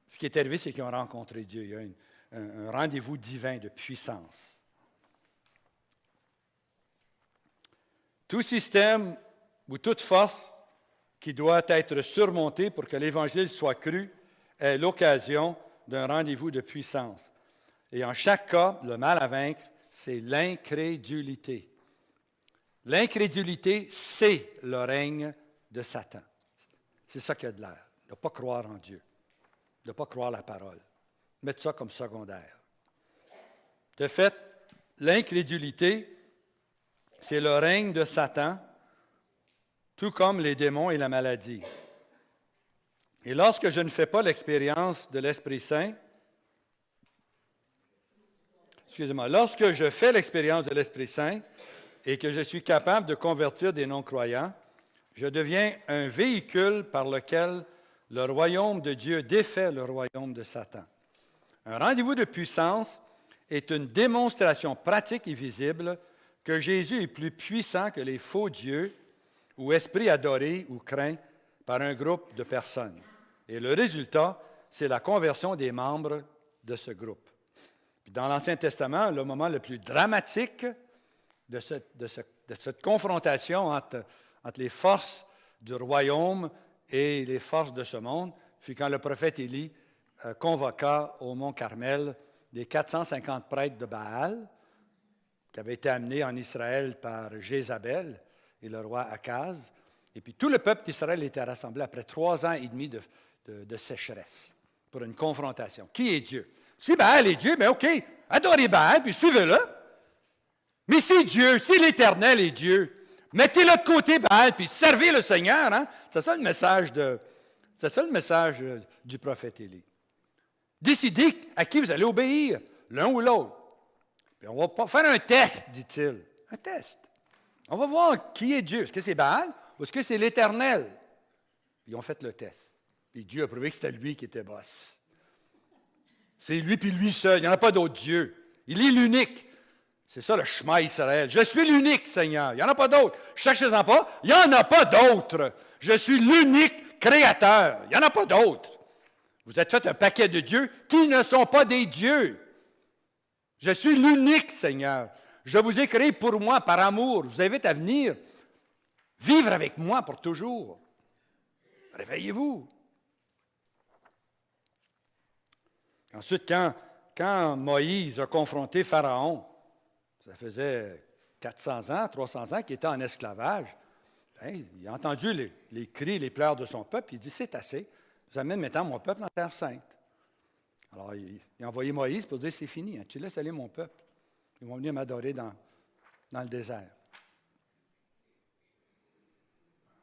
[SPEAKER 1] ce qui est arrivé, c'est qu'ils ont rencontré Dieu. Il y a un rendez-vous divin de puissance. Tout système ou toute force qui doit être surmontée pour que l'Évangile soit cru est l'occasion d'un rendez-vous de puissance. Et en chaque cas, le mal à vaincre, c'est l'incrédulité. L'incrédulité, c'est le règne de Satan. C'est ça qui a de l'air. Ne pas croire en Dieu. Ne pas croire la parole. Mettre ça comme secondaire. De fait, l'incrédulité, c'est le règne de Satan, tout comme les démons et la maladie. Et lorsque je ne fais pas l'expérience de l'Esprit Saint, lorsque je fais l'expérience de l'Esprit Saint et que je suis capable de convertir des non-croyants, je deviens un véhicule par lequel le royaume de Dieu défait le royaume de Satan. Un rendez-vous de puissance est une démonstration pratique et visible que Jésus est plus puissant que les faux dieux ou esprits adorés ou craints par un groupe de personnes. Et le résultat, c'est la conversion des membres de ce groupe. Puis dans l'Ancien Testament, le moment le plus dramatique de cette confrontation entre les forces du royaume et les forces de ce monde fut quand le prophète Élie convoqua au mont Carmel les 450 prêtres de Baal qui avaient été amenés en Israël par Jézabel et le roi Akaz. Et puis tout le peuple d'Israël était rassemblé après 3 ans et demi de sécheresse pour une confrontation. Qui est Dieu? Si Baal est Dieu, bien OK, adorez Baal, puis suivez-le. Mais si Dieu, si l'Éternel est Dieu, mettez-le de côté, Baal, puis servez le Seigneur. Hein? C'est ça le message du prophète Élie. Décidez à qui vous allez obéir, l'un ou l'autre. Puis on va faire un test, dit-il. Un test. On va voir qui est Dieu. Est-ce que c'est Baal ou est-ce que c'est l'Éternel? Puis ils ont fait le test. Puis Dieu a prouvé que c'était lui qui était boss. C'est lui puis lui seul. Il n'y en a pas d'autre Dieu. Il est l'unique. C'est ça le chemin Israël. Je suis l'unique, Seigneur. Il n'y en a pas d'autre. Cherchez-en pas. Il n'y en a pas d'autre. Je suis l'unique créateur. Il n'y en a pas d'autre. Vous êtes fait un paquet de dieux qui ne sont pas des dieux. Je suis l'unique, Seigneur. Je vous ai créé pour moi, par amour. Je vous invite à venir vivre avec moi pour toujours. Réveillez-vous. Ensuite, quand Moïse a confronté Pharaon, ça faisait 400 ans, 300 ans qu'il était en esclavage, il a entendu les cris, les pleurs de son peuple, il dit, c'est assez, vous amènez maintenant mon peuple en terre sainte. Alors, il a envoyé Moïse pour dire, c'est fini, hein, tu laisses aller mon peuple. Ils vont venir m'adorer dans le désert.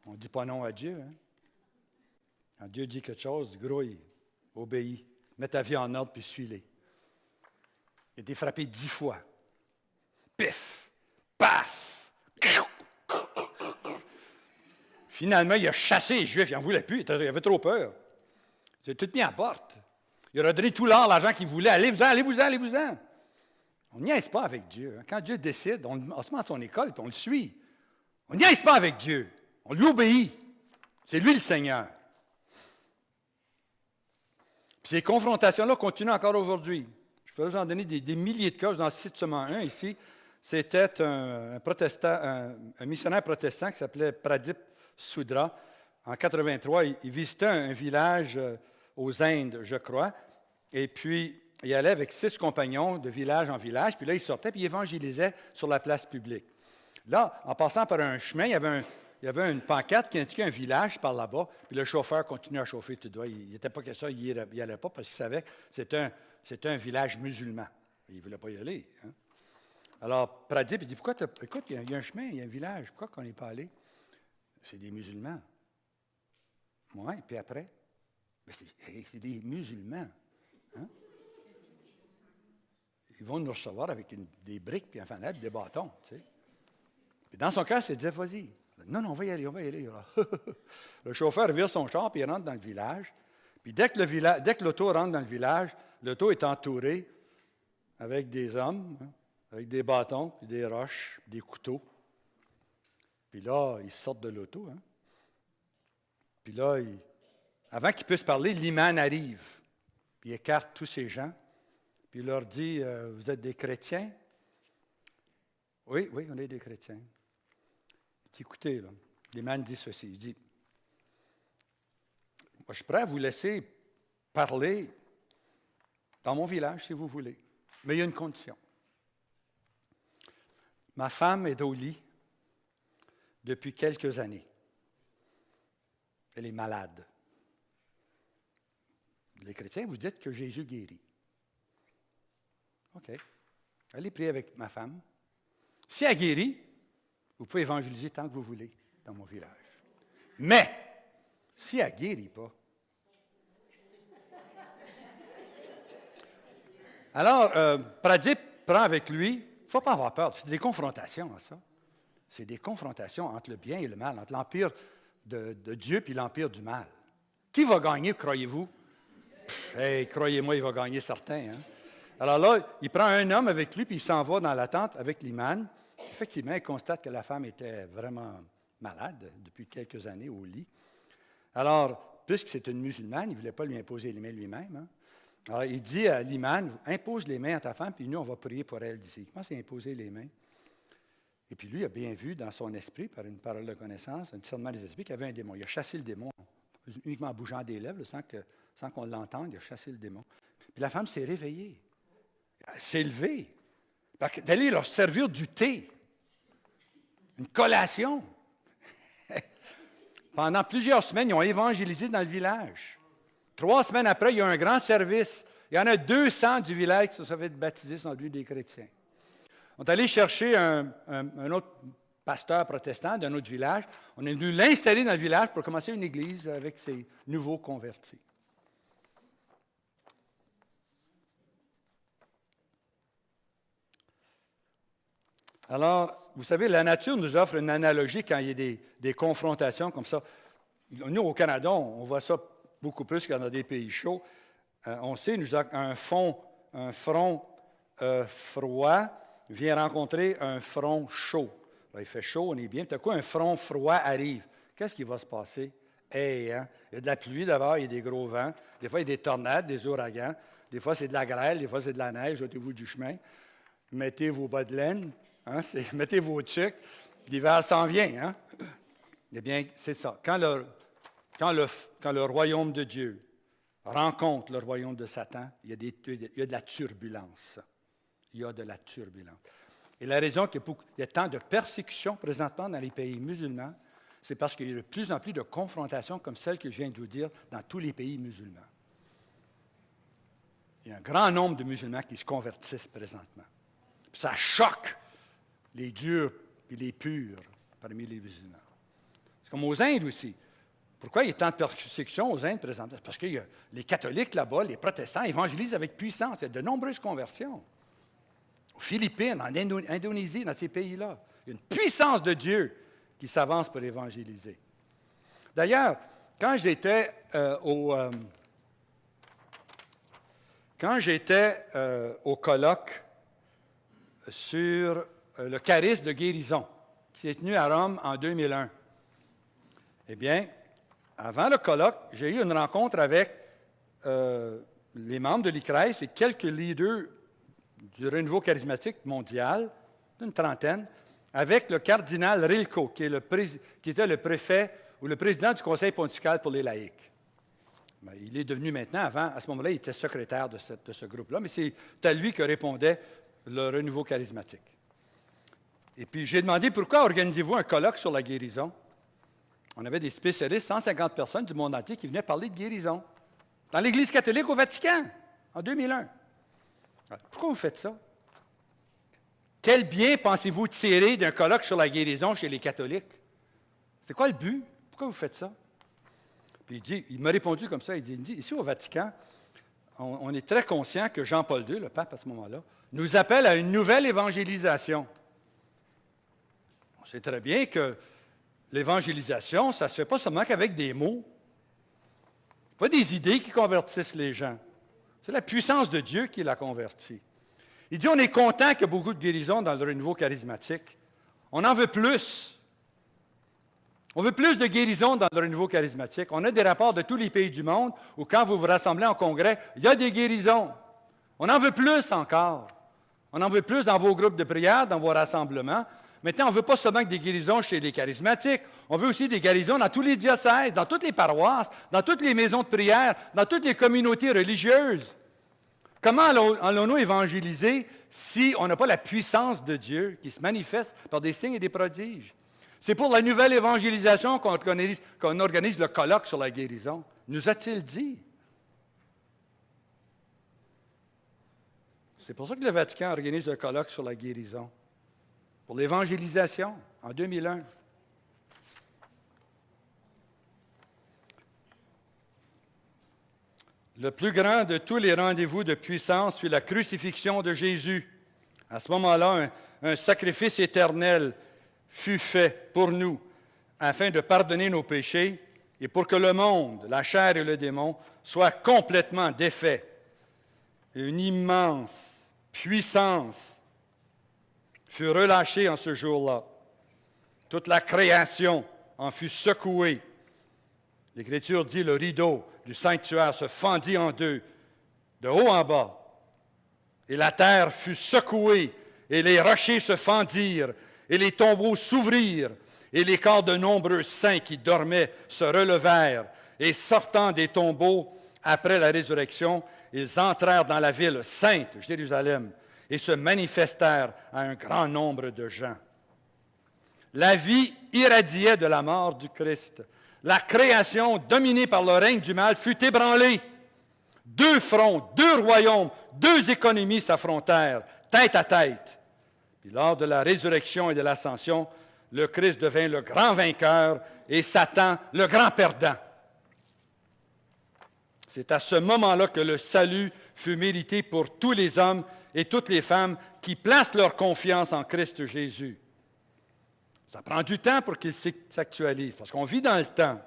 [SPEAKER 1] On ne dit pas non à Dieu. Hein? Quand Dieu dit quelque chose, grouille, obéis, mets ta vie en ordre puis suis-les. Il a été frappé 10 fois. Pif! Paf! Finalement, il a chassé les Juifs. Il n'en voulait plus. Il avait trop peur. Il a tout mis à la porte. Il a redonné tout l'or, l'argent qu'il voulait. Allez-vous-en, allez-vous-en, allez-vous-en. On ne niaise pas avec Dieu. Quand Dieu décide, on se met à son école et on le suit. On ne niaise pas avec Dieu. On lui obéit. C'est lui le Seigneur. Puis ces confrontations-là continuent encore aujourd'hui. Je pourrais vous en donner des milliers de cas. Je vous en cite seulement un ici. C'était un missionnaire protestant qui s'appelait Pradip Soudra. En 83, il visitait un village aux Indes, je crois, et puis il allait avec 6 compagnons de village en village, puis là, il sortait, puis il évangélisait sur la place publique. Là, en passant par un chemin, il y avait une pancarte qui indiquait un village par là-bas, puis le chauffeur continuait à chauffer tout droit. Il n'était pas que ça, il n'y allait pas parce qu'il savait que c'était un village musulman. Il ne voulait pas y aller. Hein. Alors, Pradip, il dit, pourquoi écoute, il y a un chemin, il y a un village, pourquoi on n'est pas allé? C'est des musulmans. Oui, puis après? C'est des musulmans. Hein? Ils vont nous recevoir avec des briques, puis enfin, des bâtons, tu sais. Puis dans son cœur, il disait, vas-y. Non, on va y aller, on va y aller. Le chauffeur vire son char, puis il rentre dans le village. Puis dès que l'auto rentre dans le village, l'auto est entourée avec des hommes, hein, avec des bâtons, puis des roches, puis des couteaux. Puis là, ils sortent de l'auto. Hein. Puis là, avant qu'ils puissent parler, l'imam arrive. Puis il écarte tous ces gens. Puis il leur dit, vous êtes des chrétiens? Oui, on est des chrétiens. Il dit, écoutez, là, l'imam dit ceci. Il dit, moi, je suis prêt à vous laisser parler dans mon village, si vous voulez. Mais il y a une condition. Ma femme est au lit depuis quelques années. Elle est malade. Les chrétiens, vous dites que Jésus guérit. OK. Allez prier avec ma femme. Si elle guérit, vous pouvez évangéliser tant que vous voulez dans mon village. Mais, si elle ne guérit pas, alors, Pradip prend avec lui, il ne faut pas avoir peur, c'est des confrontations, ça. C'est des confrontations entre le bien et le mal, entre l'empire de Dieu et l'empire du mal. Qui va gagner, croyez-vous? Croyez-moi, il va gagner certain. Hein? Alors là, il prend un homme avec lui, puis il s'en va dans la tente avec l'imam. Effectivement, il constate que la femme était vraiment malade depuis quelques années au lit. Alors, puisque c'est une musulmane, il ne voulait pas lui imposer les mains lui-même. Hein? Alors, il dit à l'imam, impose les mains à ta femme, puis nous, on va prier pour elle d'ici. Il commence à imposer les mains. Et puis lui, il a bien vu dans son esprit, par une parole de connaissance, un discernement des esprits, qu'il y avait un démon. Il a chassé le démon, uniquement en bougeant des lèvres, sans qu'on l'entende, il a chassé le démon. Puis la femme s'est réveillée. Elle s'est levée. D'aller leur servir du thé. Une collation. Pendant plusieurs semaines, ils ont évangélisé dans le village. 3 semaines après, il y a un grand service. Il y en a 200 du village qui se sont fait baptiser sur le lieu des chrétiens. On est allé chercher un autre pasteur protestant d'un autre village. On est venu l'installer dans le village pour commencer une église avec ces nouveaux convertis. Alors, vous savez, la nature nous offre une analogie quand il y a des confrontations comme ça. Nous, au Canada, on voit ça beaucoup plus que dans des pays chauds. On sait, un front froid vient rencontrer un front chaud. Là, il fait chaud, on est bien. Tout à coup, un front froid arrive. Qu'est-ce qui va se passer? Hein? Il y a de la pluie d'abord, il y a des gros vents. Des fois, il y a des tornades, des ouragans. Des fois, c'est de la grêle, des fois, c'est de la neige. Ôtez-vous du chemin. Mettez vos bas de laine. Hein? Mettez vos tucs. L'hiver s'en vient. Hein? Eh bien, c'est ça. Quand le royaume de Dieu rencontre le royaume de Satan, il y a de la turbulence. Il y a de la turbulence. Et la raison qu'il y a tant de persécutions présentement dans les pays musulmans, c'est parce qu'il y a de plus en plus de confrontations comme celle que je viens de vous dire dans tous les pays musulmans. Il y a un grand nombre de musulmans qui se convertissent présentement. Puis ça choque les durs et les purs parmi les musulmans. C'est comme aux Indes aussi. Pourquoi il y a tant de persécutions aux Indes présentement? Parce que les catholiques là-bas, les protestants, évangélisent avec puissance. Il y a de nombreuses conversions. Aux Philippines, en Indonésie, dans ces pays-là. Il y a une puissance de Dieu qui s'avance pour évangéliser. D'ailleurs, quand j'étais au colloque sur le charisme de guérison, qui s'est tenu à Rome en 2001, eh bien, avant le colloque, j'ai eu une rencontre avec les membres de l'ICRES et quelques leaders du renouveau charismatique mondial une trentaine, avec le cardinal Rilko, qui était le préfet ou le président du Conseil pontifical pour les laïcs. Ben, il est devenu maintenant, à ce moment-là, il était secrétaire de ce groupe-là, mais c'est à lui que répondait le renouveau charismatique. Et puis, j'ai demandé pourquoi organisez-vous un colloque sur la guérison? On avait des spécialistes, 150 personnes du monde entier qui venaient parler de guérison. Dans l'Église catholique au Vatican, en 2001. Pourquoi vous faites ça? Quel bien pensez-vous tirer d'un colloque sur la guérison chez les catholiques? C'est quoi le but? Pourquoi vous faites ça? Puis il m'a répondu comme ça, il dit, ici au Vatican, on est très conscient que Jean-Paul II, le pape à ce moment-là, nous appelle à une nouvelle évangélisation. On sait très bien que l'évangélisation, ça ne se fait pas seulement qu'avec des mots. Pas des idées qui convertissent les gens. C'est la puissance de Dieu qui la convertit. Il dit, on est content qu'il y a beaucoup de guérisons dans le renouveau charismatique. On en veut plus. On veut plus de guérisons dans le renouveau charismatique. On a des rapports de tous les pays du monde où quand vous vous rassemblez en congrès, il y a des guérisons. On en veut plus encore. On en veut plus dans vos groupes de prière, dans vos rassemblements. Maintenant, on ne veut pas seulement que des guérisons chez les charismatiques. On veut aussi des guérisons dans tous les diocèses, dans toutes les paroisses, dans toutes les maisons de prière, dans toutes les communautés religieuses. Comment allons-nous évangéliser si on n'a pas la puissance de Dieu qui se manifeste par des signes et des prodiges? C'est pour la nouvelle évangélisation qu'on organise le colloque sur la guérison. Nous a-t-il dit? C'est pour ça que le Vatican organise le colloque sur la guérison. Pour l'évangélisation, en 2001. Le plus grand de tous les rendez-vous de puissance fut la crucifixion de Jésus. À ce moment-là, un sacrifice éternel fut fait pour nous, afin de pardonner nos péchés et pour que le monde, la chair et le démon, soient complètement défaits. Une immense puissance fut relâchée en ce jour-là. Toute la création en fut secouée. L'Écriture dit, le rideau du sanctuaire se fendit en deux, de haut en bas, et la terre fut secouée, et les rochers se fendirent, et les tombeaux s'ouvrirent, et les corps de nombreux saints qui dormaient se relevèrent, et sortant des tombeaux après la résurrection, ils entrèrent dans la ville sainte, Jérusalem, et se manifestèrent à un grand nombre de gens. La vie irradiait de la mort du Christ. La création, dominée par le règne du mal, fut ébranlée. Deux fronts, deux royaumes, deux économies s'affrontèrent, tête à tête. Puis lors de la résurrection et de l'ascension, le Christ devint le grand vainqueur et Satan le grand perdant. C'est à ce moment-là que le salut fut mérité pour tous les hommes et toutes les femmes qui placent leur confiance en Christ Jésus. Ça prend du temps pour qu'il s'actualise, parce qu'on vit dans le temps.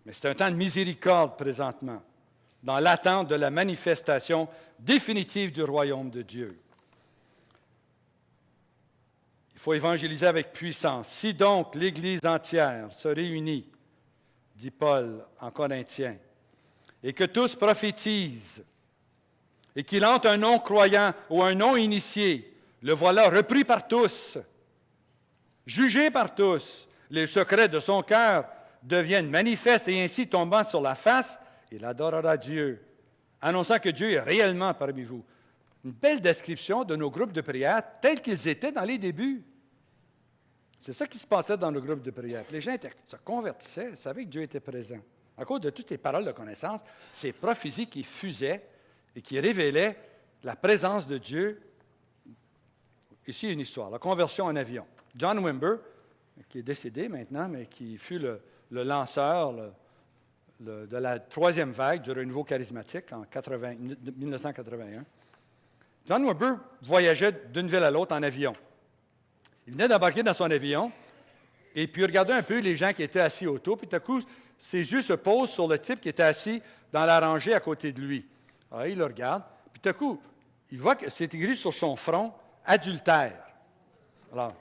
[SPEAKER 1] Mais c'est un temps de miséricorde présentement, dans l'attente de la manifestation définitive du royaume de Dieu. Il faut évangéliser avec puissance. Si donc l'Église entière se réunit, dit Paul en Corinthiens, et que tous prophétisent, et qu'il entre un non-croyant ou un non-initié, le voilà repris par tous, jugé par tous, les secrets de son cœur deviennent manifestes et ainsi tombant sur la face, il adorera Dieu, annonçant que Dieu est réellement parmi vous. Une belle description de nos groupes de prière tels qu'ils étaient dans les débuts. C'est ça qui se passait dans nos groupes de prière. Les gens se convertissaient, savaient que Dieu était présent. À cause de toutes ces paroles de connaissance, ces prophéties qui fusaient et qui révélaient la présence de Dieu. Ici, une histoire, la conversion en avion. John Wimber, qui est décédé maintenant, mais qui fut le lanceur de la troisième vague du renouveau charismatique en 1981. John Wimber voyageait d'une ville à l'autre en avion. Il venait d'embarquer dans son avion et puis il regardait un peu les gens qui étaient assis autour, puis tout à coup, ses yeux se posent sur le type qui était assis dans la rangée à côté de lui. Alors, il le regarde, puis tout à coup, il voit que c'est écrit sur son front « adultère ». Alors,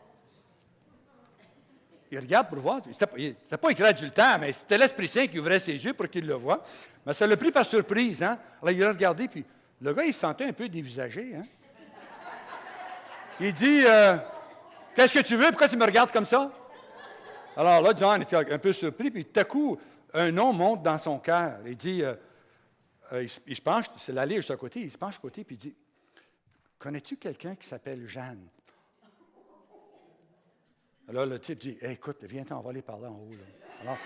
[SPEAKER 1] il regarde pour voir. C'est pas écrit adultère, mais c'était l'Esprit Saint qui ouvrait ses yeux pour qu'il le voie. Mais ça l'a pris par surprise. Hein? Alors, il a regardé, puis le gars, il se sentait un peu dévisagé. Hein? Il dit, qu'est-ce que tu veux? Pourquoi tu me regardes comme ça? Alors là, John était un peu surpris, puis tout à coup, un nom monte dans son cœur. Il dit, il se penche, c'est l'allée juste à côté, il se penche à côté, puis il dit, connais-tu quelqu'un qui s'appelle Jeanne? Alors le type dit, hey, écoute, viens-t'en, on va aller par là en haut. Là.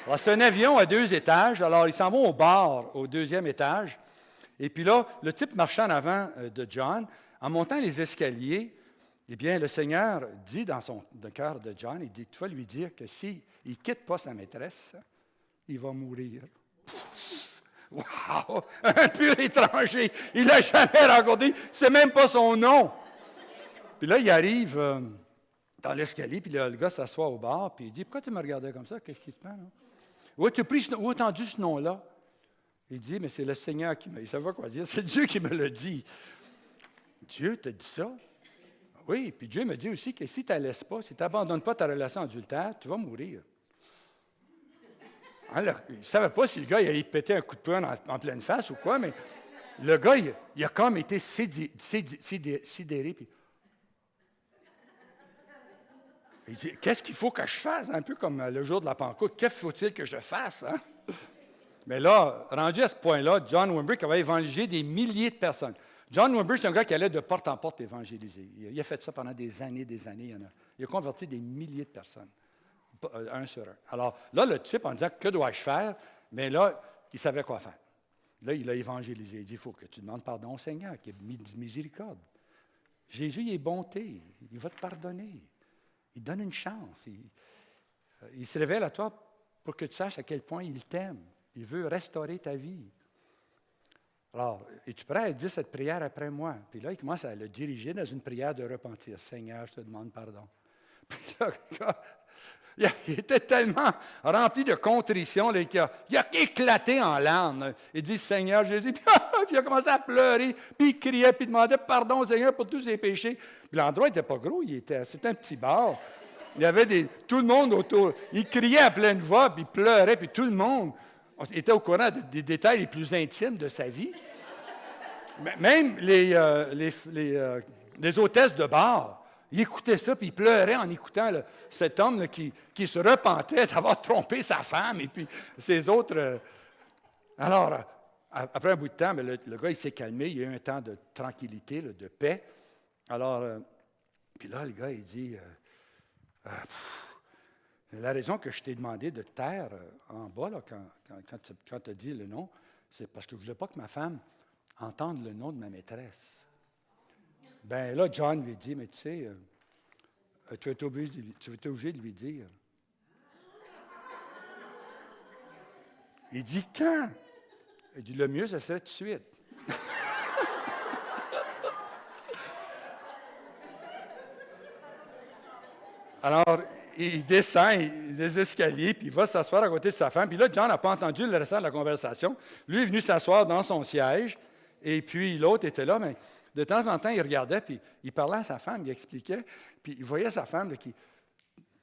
[SPEAKER 1] Alors, c'est un avion à 2 étages, alors ils s'en vont au bar, au 2e étage. Et puis là, le type marchait en avant de John. En montant les escaliers, eh bien, le Seigneur dit dans le cœur de John, il dit, tu vas lui dire que s'il ne quitte pas sa maîtresse, il va mourir. Wow! Un pur étranger. Il ne l'a jamais rencontré. C'est même pas son nom. Puis là, il arrive dans l'escalier, puis le gars s'assoit au bar, puis il dit, pourquoi tu me regardais comme ça? Qu'est-ce qui se passe? Où as-tu entendu ce nom-là? Il dit, mais c'est le Seigneur qui m'a... Il ne savait pas quoi dire. C'est Dieu qui me l'a dit. Dieu t'a dit ça? Oui, puis Dieu me dit aussi que si tu ne la laisses pas, si tu n'abandonnes pas ta relation adultère, tu vas mourir. Alors, il ne savait pas si le gars il allait péter un coup de poing en pleine face ou quoi, mais le gars, il a comme été sidéré. Puis il dit, qu'est-ce qu'il faut que je fasse? Un peu comme le jour de la Pentecôte. Qu'est-ce faut-il que je fasse? Hein? Mais là, rendu à ce point-là, John Wimber avait évangélisé des milliers de personnes. John Wimber, c'est un gars qui allait de porte en porte évangéliser. Il a fait ça pendant des années. Il a converti des milliers de personnes, un sur un. Alors là, le type, en disant, que dois-je faire? Mais là, il savait quoi faire. Là, il a évangélisé. Il dit, il faut que tu demandes pardon au Seigneur, qui est miséricorde. Jésus, il est bonté. Il va te pardonner. Il donne une chance. Il se révèle à toi pour que tu saches à quel point il t'aime. Il veut restaurer ta vie. Alors, es-tu prêt à dire cette prière après moi? Puis là, il commence à le diriger dans une prière de repentir. Seigneur, je te demande pardon. Puis là, il était tellement rempli de contrition qu'il a éclaté en larmes. Il dit, Seigneur Jésus, puis il a commencé à pleurer, puis il criait, puis il demandait pardon au Seigneur pour tous ses péchés. Puis l'endroit n'était pas gros, c'était un petit bar. Il y avait tout le monde autour. Il criait à pleine voix, puis il pleurait, puis tout le monde était au courant des détails les plus intimes de sa vie. Même les hôtesses de bar, ils écoutaient ça, puis ils pleuraient en écoutant cet homme là, qui se repentait d'avoir trompé sa femme et puis ses autres. Alors, après un bout de temps, le gars, il s'est calmé. Il y a eu un temps de tranquillité, là, de paix. Alors, puis là, le gars, il dit, la raison que je t'ai demandé de te taire en bas, là, quand tu as dit le nom, c'est parce que je ne voulais pas que ma femme entende le nom de ma maîtresse. Bien là, John lui dit, mais tu sais, tu vas être obligé de lui dire. Il dit, quand? Il dit, le mieux, ce serait tout de suite. Alors, il descend les escaliers, puis il va s'asseoir à côté de sa femme. Puis là, John n'a pas entendu le restant de la conversation. Lui est venu s'asseoir dans son siège, et puis l'autre était là, mais de temps en temps, il regardait, puis il parlait à sa femme, il expliquait, puis il voyait sa femme là, qui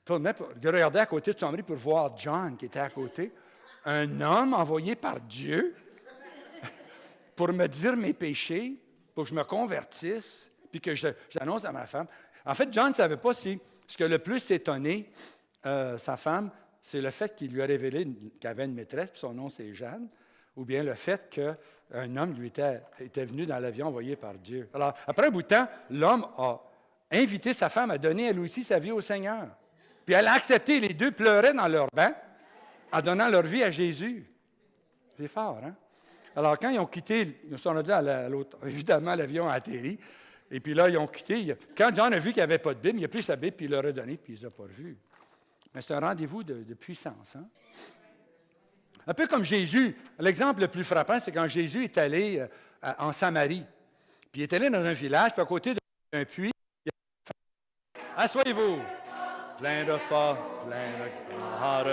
[SPEAKER 1] tournait, il regardait à côté de son mari pour voir John qui était à côté. Un homme envoyé par Dieu pour me dire mes péchés, pour que je me convertisse, puis que j'annonce à ma femme. En fait, John ne savait pas si ce que le plus étonné sa femme, c'est le fait qu'il lui a révélé qu'il avait une maîtresse, puis son nom c'est Jeanne, ou bien le fait qu'un homme lui était venu dans l'avion envoyé par Dieu. Alors, après un bout de temps, l'homme a invité sa femme à donner elle aussi sa vie au Seigneur. Puis elle a accepté, les deux pleuraient dans leur bain en donnant leur vie à Jésus. C'est fort, hein? Alors, quand ils ont quitté, ils sont rendus à l'autre, évidemment, l'avion a atterri. Et puis là, ils ont quitté. Quand John a vu qu'il n'y avait pas de Bible, il a pris sa Bible, puis il l'a redonnée, puis il ne les a pas revus. Mais c'est un rendez-vous de puissance. Hein? Un peu comme Jésus. L'exemple le plus frappant, c'est quand Jésus est allé en Samarie. Puis il est allé dans un village, puis à côté d'un puits, il y a... Asseyez-vous. Plein de force, plein de gloire,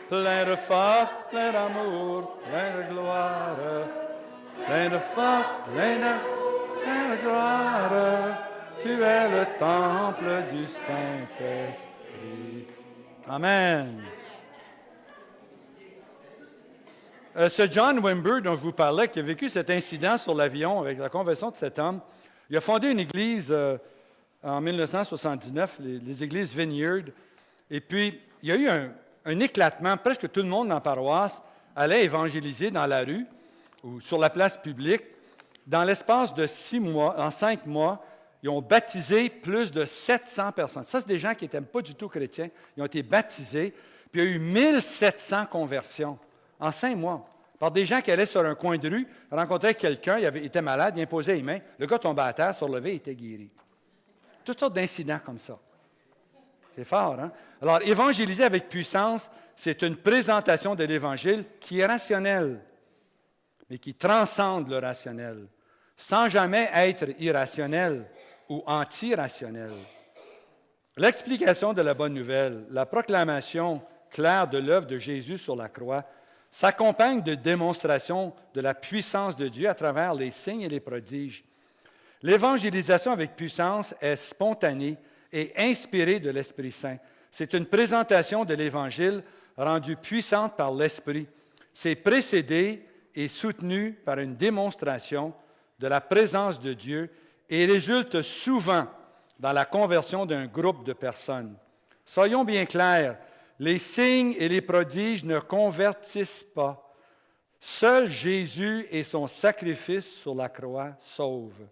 [SPEAKER 1] plein de force, plein d'amour, plein de gloire, plein de force, plein de gloire, tu es le temple du Saint-Esprit. Amen. Ce John Wimber dont je vous parlais, qui a vécu cet incident sur l'avion avec la conversion de cet homme, il a fondé une église en 1979, les églises Vineyard. Et puis, il y a eu un éclatement. Presque tout le monde dans la paroisse allait évangéliser dans la rue ou sur la place publique. Dans l'espace de 6 mois, en 5 mois, ils ont baptisé plus de 700 personnes. Ça, c'est des gens qui n'étaient pas du tout chrétiens. Ils ont été baptisés. Puis il y a eu 1700 conversions en 5 mois. Par des gens qui allaient sur un coin de rue, rencontraient quelqu'un, il était malade, il imposait les mains. Le gars tombait à terre, se relevait, il était guéri. Toutes sortes d'incidents comme ça. C'est fort, hein? Alors, évangéliser avec puissance, c'est une présentation de l'Évangile qui est rationnelle, mais qui transcende le rationnel, sans jamais être irrationnel ou anti-rationnel. L'explication de la bonne nouvelle, la proclamation claire de l'œuvre de Jésus sur la croix, s'accompagne de démonstrations de la puissance de Dieu à travers les signes et les prodiges. L'évangélisation avec puissance est spontanée et inspirée de l'Esprit Saint. C'est une présentation de l'Évangile rendue puissante par l'Esprit. C'est précédé et soutenu par une démonstration de la présence de Dieu et résulte souvent dans la conversion d'un groupe de personnes. Soyons bien clairs, les signes et les prodiges ne convertissent pas. Seul Jésus et son sacrifice sur la croix sauvent.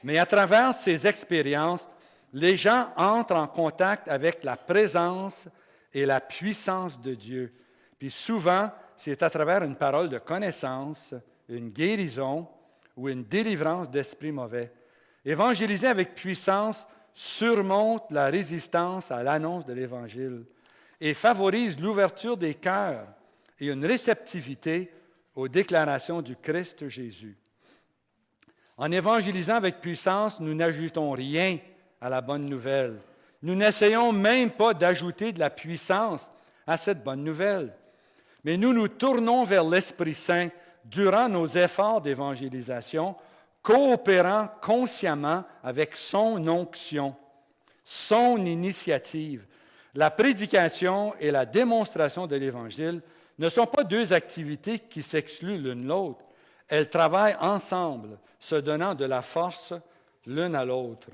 [SPEAKER 1] Mais à travers ces expériences, les gens entrent en contact avec la présence et la puissance de Dieu. Puis souvent, c'est à travers une parole de connaissance, une guérison ou une délivrance d'esprits mauvais. Évangéliser avec puissance surmonte la résistance à l'annonce de l'Évangile et favorise l'ouverture des cœurs et une réceptivité aux déclarations du Christ Jésus. En évangélisant avec puissance, nous n'ajoutons rien à la bonne nouvelle. Nous n'essayons même pas d'ajouter de la puissance à cette bonne nouvelle. Mais nous nous tournons vers l'Esprit Saint durant nos efforts d'évangélisation, coopérant consciemment avec son onction, son initiative. La prédication et la démonstration de l'Évangile ne sont pas deux activités qui s'excluent l'une l'autre. Elles travaillent ensemble, se donnant de la force l'une à l'autre.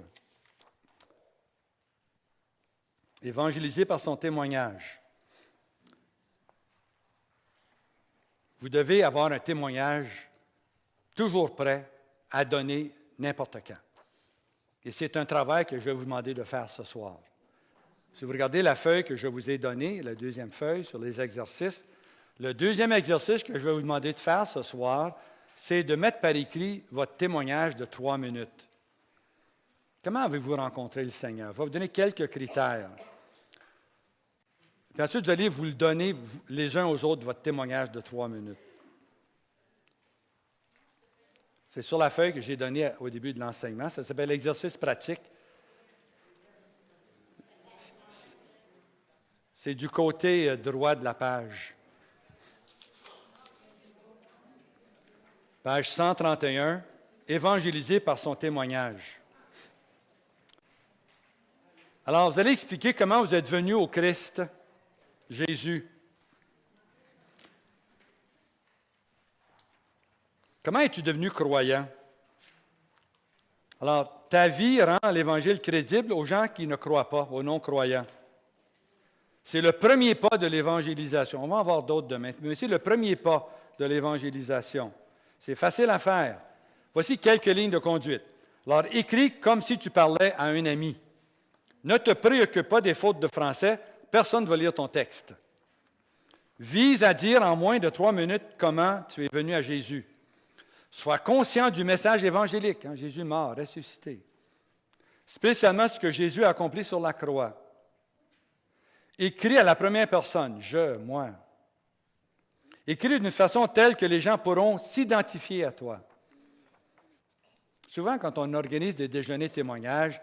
[SPEAKER 1] Évangéliser par son témoignage. Vous devez avoir un témoignage toujours prêt à donner n'importe quand. Et c'est un travail que je vais vous demander de faire ce soir. Si vous regardez la feuille que je vous ai donnée, la deuxième feuille sur les exercices, le deuxième exercice que je vais vous demander de faire ce soir, c'est de mettre par écrit votre témoignage de 3 minutes. Comment avez-vous rencontré le Seigneur? Je vais vous donner quelques critères. Puis ensuite, vous allez vous le donner les uns aux autres, votre témoignage de 3 minutes. C'est sur la feuille que j'ai donnée au début de l'enseignement. Ça s'appelle l'exercice pratique. C'est du côté droit de la page. Page 131, évangélisé par son témoignage. Alors, vous allez expliquer comment vous êtes venu au Christ, Jésus. Comment es-tu devenu croyant? Alors, ta vie rend l'Évangile crédible aux gens qui ne croient pas, aux non-croyants. C'est le premier pas de l'évangélisation. On va en voir d'autres demain, mais c'est le premier pas de l'évangélisation. C'est facile à faire. Voici quelques lignes de conduite. Alors, écris comme si tu parlais à un ami. Ne te préoccupe pas des fautes de français, personne ne va lire ton texte. Vise à dire en moins de 3 minutes comment tu es venu à Jésus. Sois conscient du message évangélique. Hein, Jésus mort, ressuscité. Spécialement ce que Jésus a accompli sur la croix. Écris à la première personne, je, moi. Écris d'une façon telle que les gens pourront s'identifier à toi. Souvent, quand on organise des déjeuners témoignages,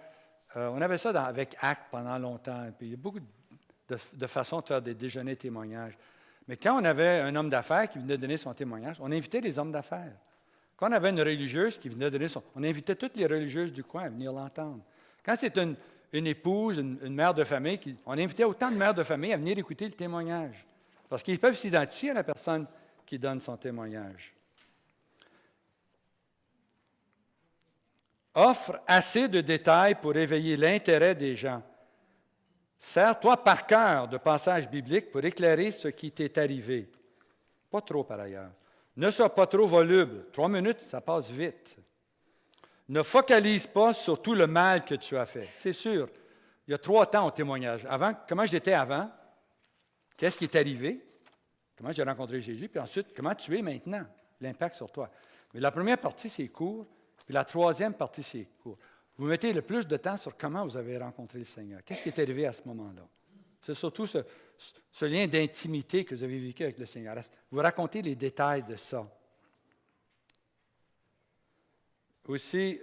[SPEAKER 1] on avait ça avec ACT pendant longtemps. Puis il y a beaucoup de façons de faire des déjeuners témoignages. Mais quand on avait un homme d'affaires qui venait donner son témoignage, on invitait les hommes d'affaires. Quand on avait une religieuse qui venait donner on invitait toutes les religieuses du coin à venir l'entendre. Quand c'est une épouse, une mère de famille, on invitait autant de mères de famille à venir écouter le témoignage. Parce qu'ils peuvent s'identifier à la personne qui donne son témoignage. offre assez de détails pour éveiller l'intérêt des gens. Sers-toi par cœur de passages bibliques pour éclairer ce qui t'est arrivé. Pas trop par ailleurs. Ne sois pas trop voluble. 3 minutes, ça passe vite. Ne focalise pas sur tout le mal que tu as fait. C'est sûr, il y a 3 temps au témoignage. Avant, comment j'étais avant? Qu'est-ce qui est arrivé? Comment j'ai rencontré Jésus? Puis ensuite, comment tu es maintenant? L'impact sur toi. Mais la première partie, c'est court. Puis la 3e partie, c'est court. Vous mettez le plus de temps sur comment vous avez rencontré le Seigneur. Qu'est-ce qui est arrivé à ce moment-là? C'est surtout ce lien d'intimité que vous avez vécu avec le Seigneur. Vous racontez les détails de ça. Aussi,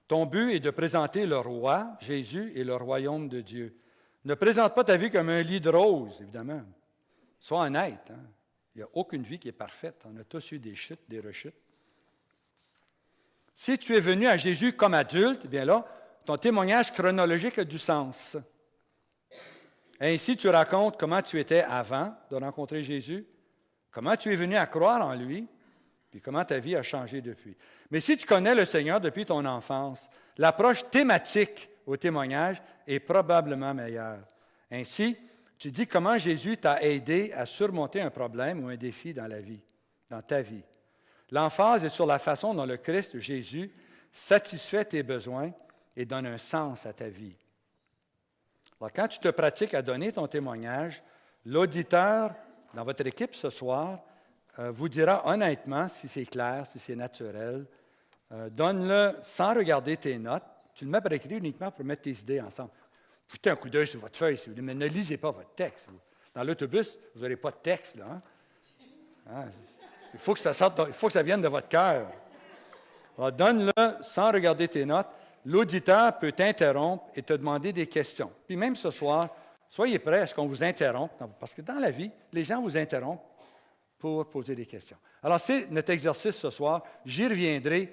[SPEAKER 1] ton but est de présenter le roi, Jésus, et le royaume de Dieu. Ne présente pas ta vie comme un lit de roses, évidemment. Sois honnête. Hein? Il n'y a aucune vie qui est parfaite. On a tous eu des chutes, des rechutes. Si tu es venu à Jésus comme adulte, eh bien là, ton témoignage chronologique a du sens. Ainsi, tu racontes comment tu étais avant de rencontrer Jésus, comment tu es venu à croire en lui, puis comment ta vie a changé depuis. Mais si tu connais le Seigneur depuis ton enfance, l'approche thématique au témoignage est probablement meilleure. Ainsi, tu dis comment Jésus t'a aidé à surmonter un problème ou un défi dans la vie, dans ta vie. L'emphase est sur la façon dont le Christ Jésus satisfait tes besoins et donne un sens à ta vie. Alors, quand tu te pratiques à donner ton témoignage, l'auditeur dans votre équipe ce soir vous dira honnêtement si c'est clair, si c'est naturel. Donne-le sans regarder tes notes. Tu le mets par écrit uniquement pour mettre tes idées ensemble. Jetez un coup d'œil sur votre feuille, si vous voulez, mais ne lisez pas votre texte. Dans l'autobus, vous n'aurez pas de texte, là. Hein? Il faut que ça sorte, il faut que ça vienne de votre cœur. Alors, donne-le sans regarder tes notes. L'auditeur peut t'interrompre et te demander des questions. Puis même ce soir, soyez prêts à ce qu'on vous interrompe, parce que dans la vie, les gens vous interrompent pour poser des questions. Alors, c'est notre exercice ce soir. J'y reviendrai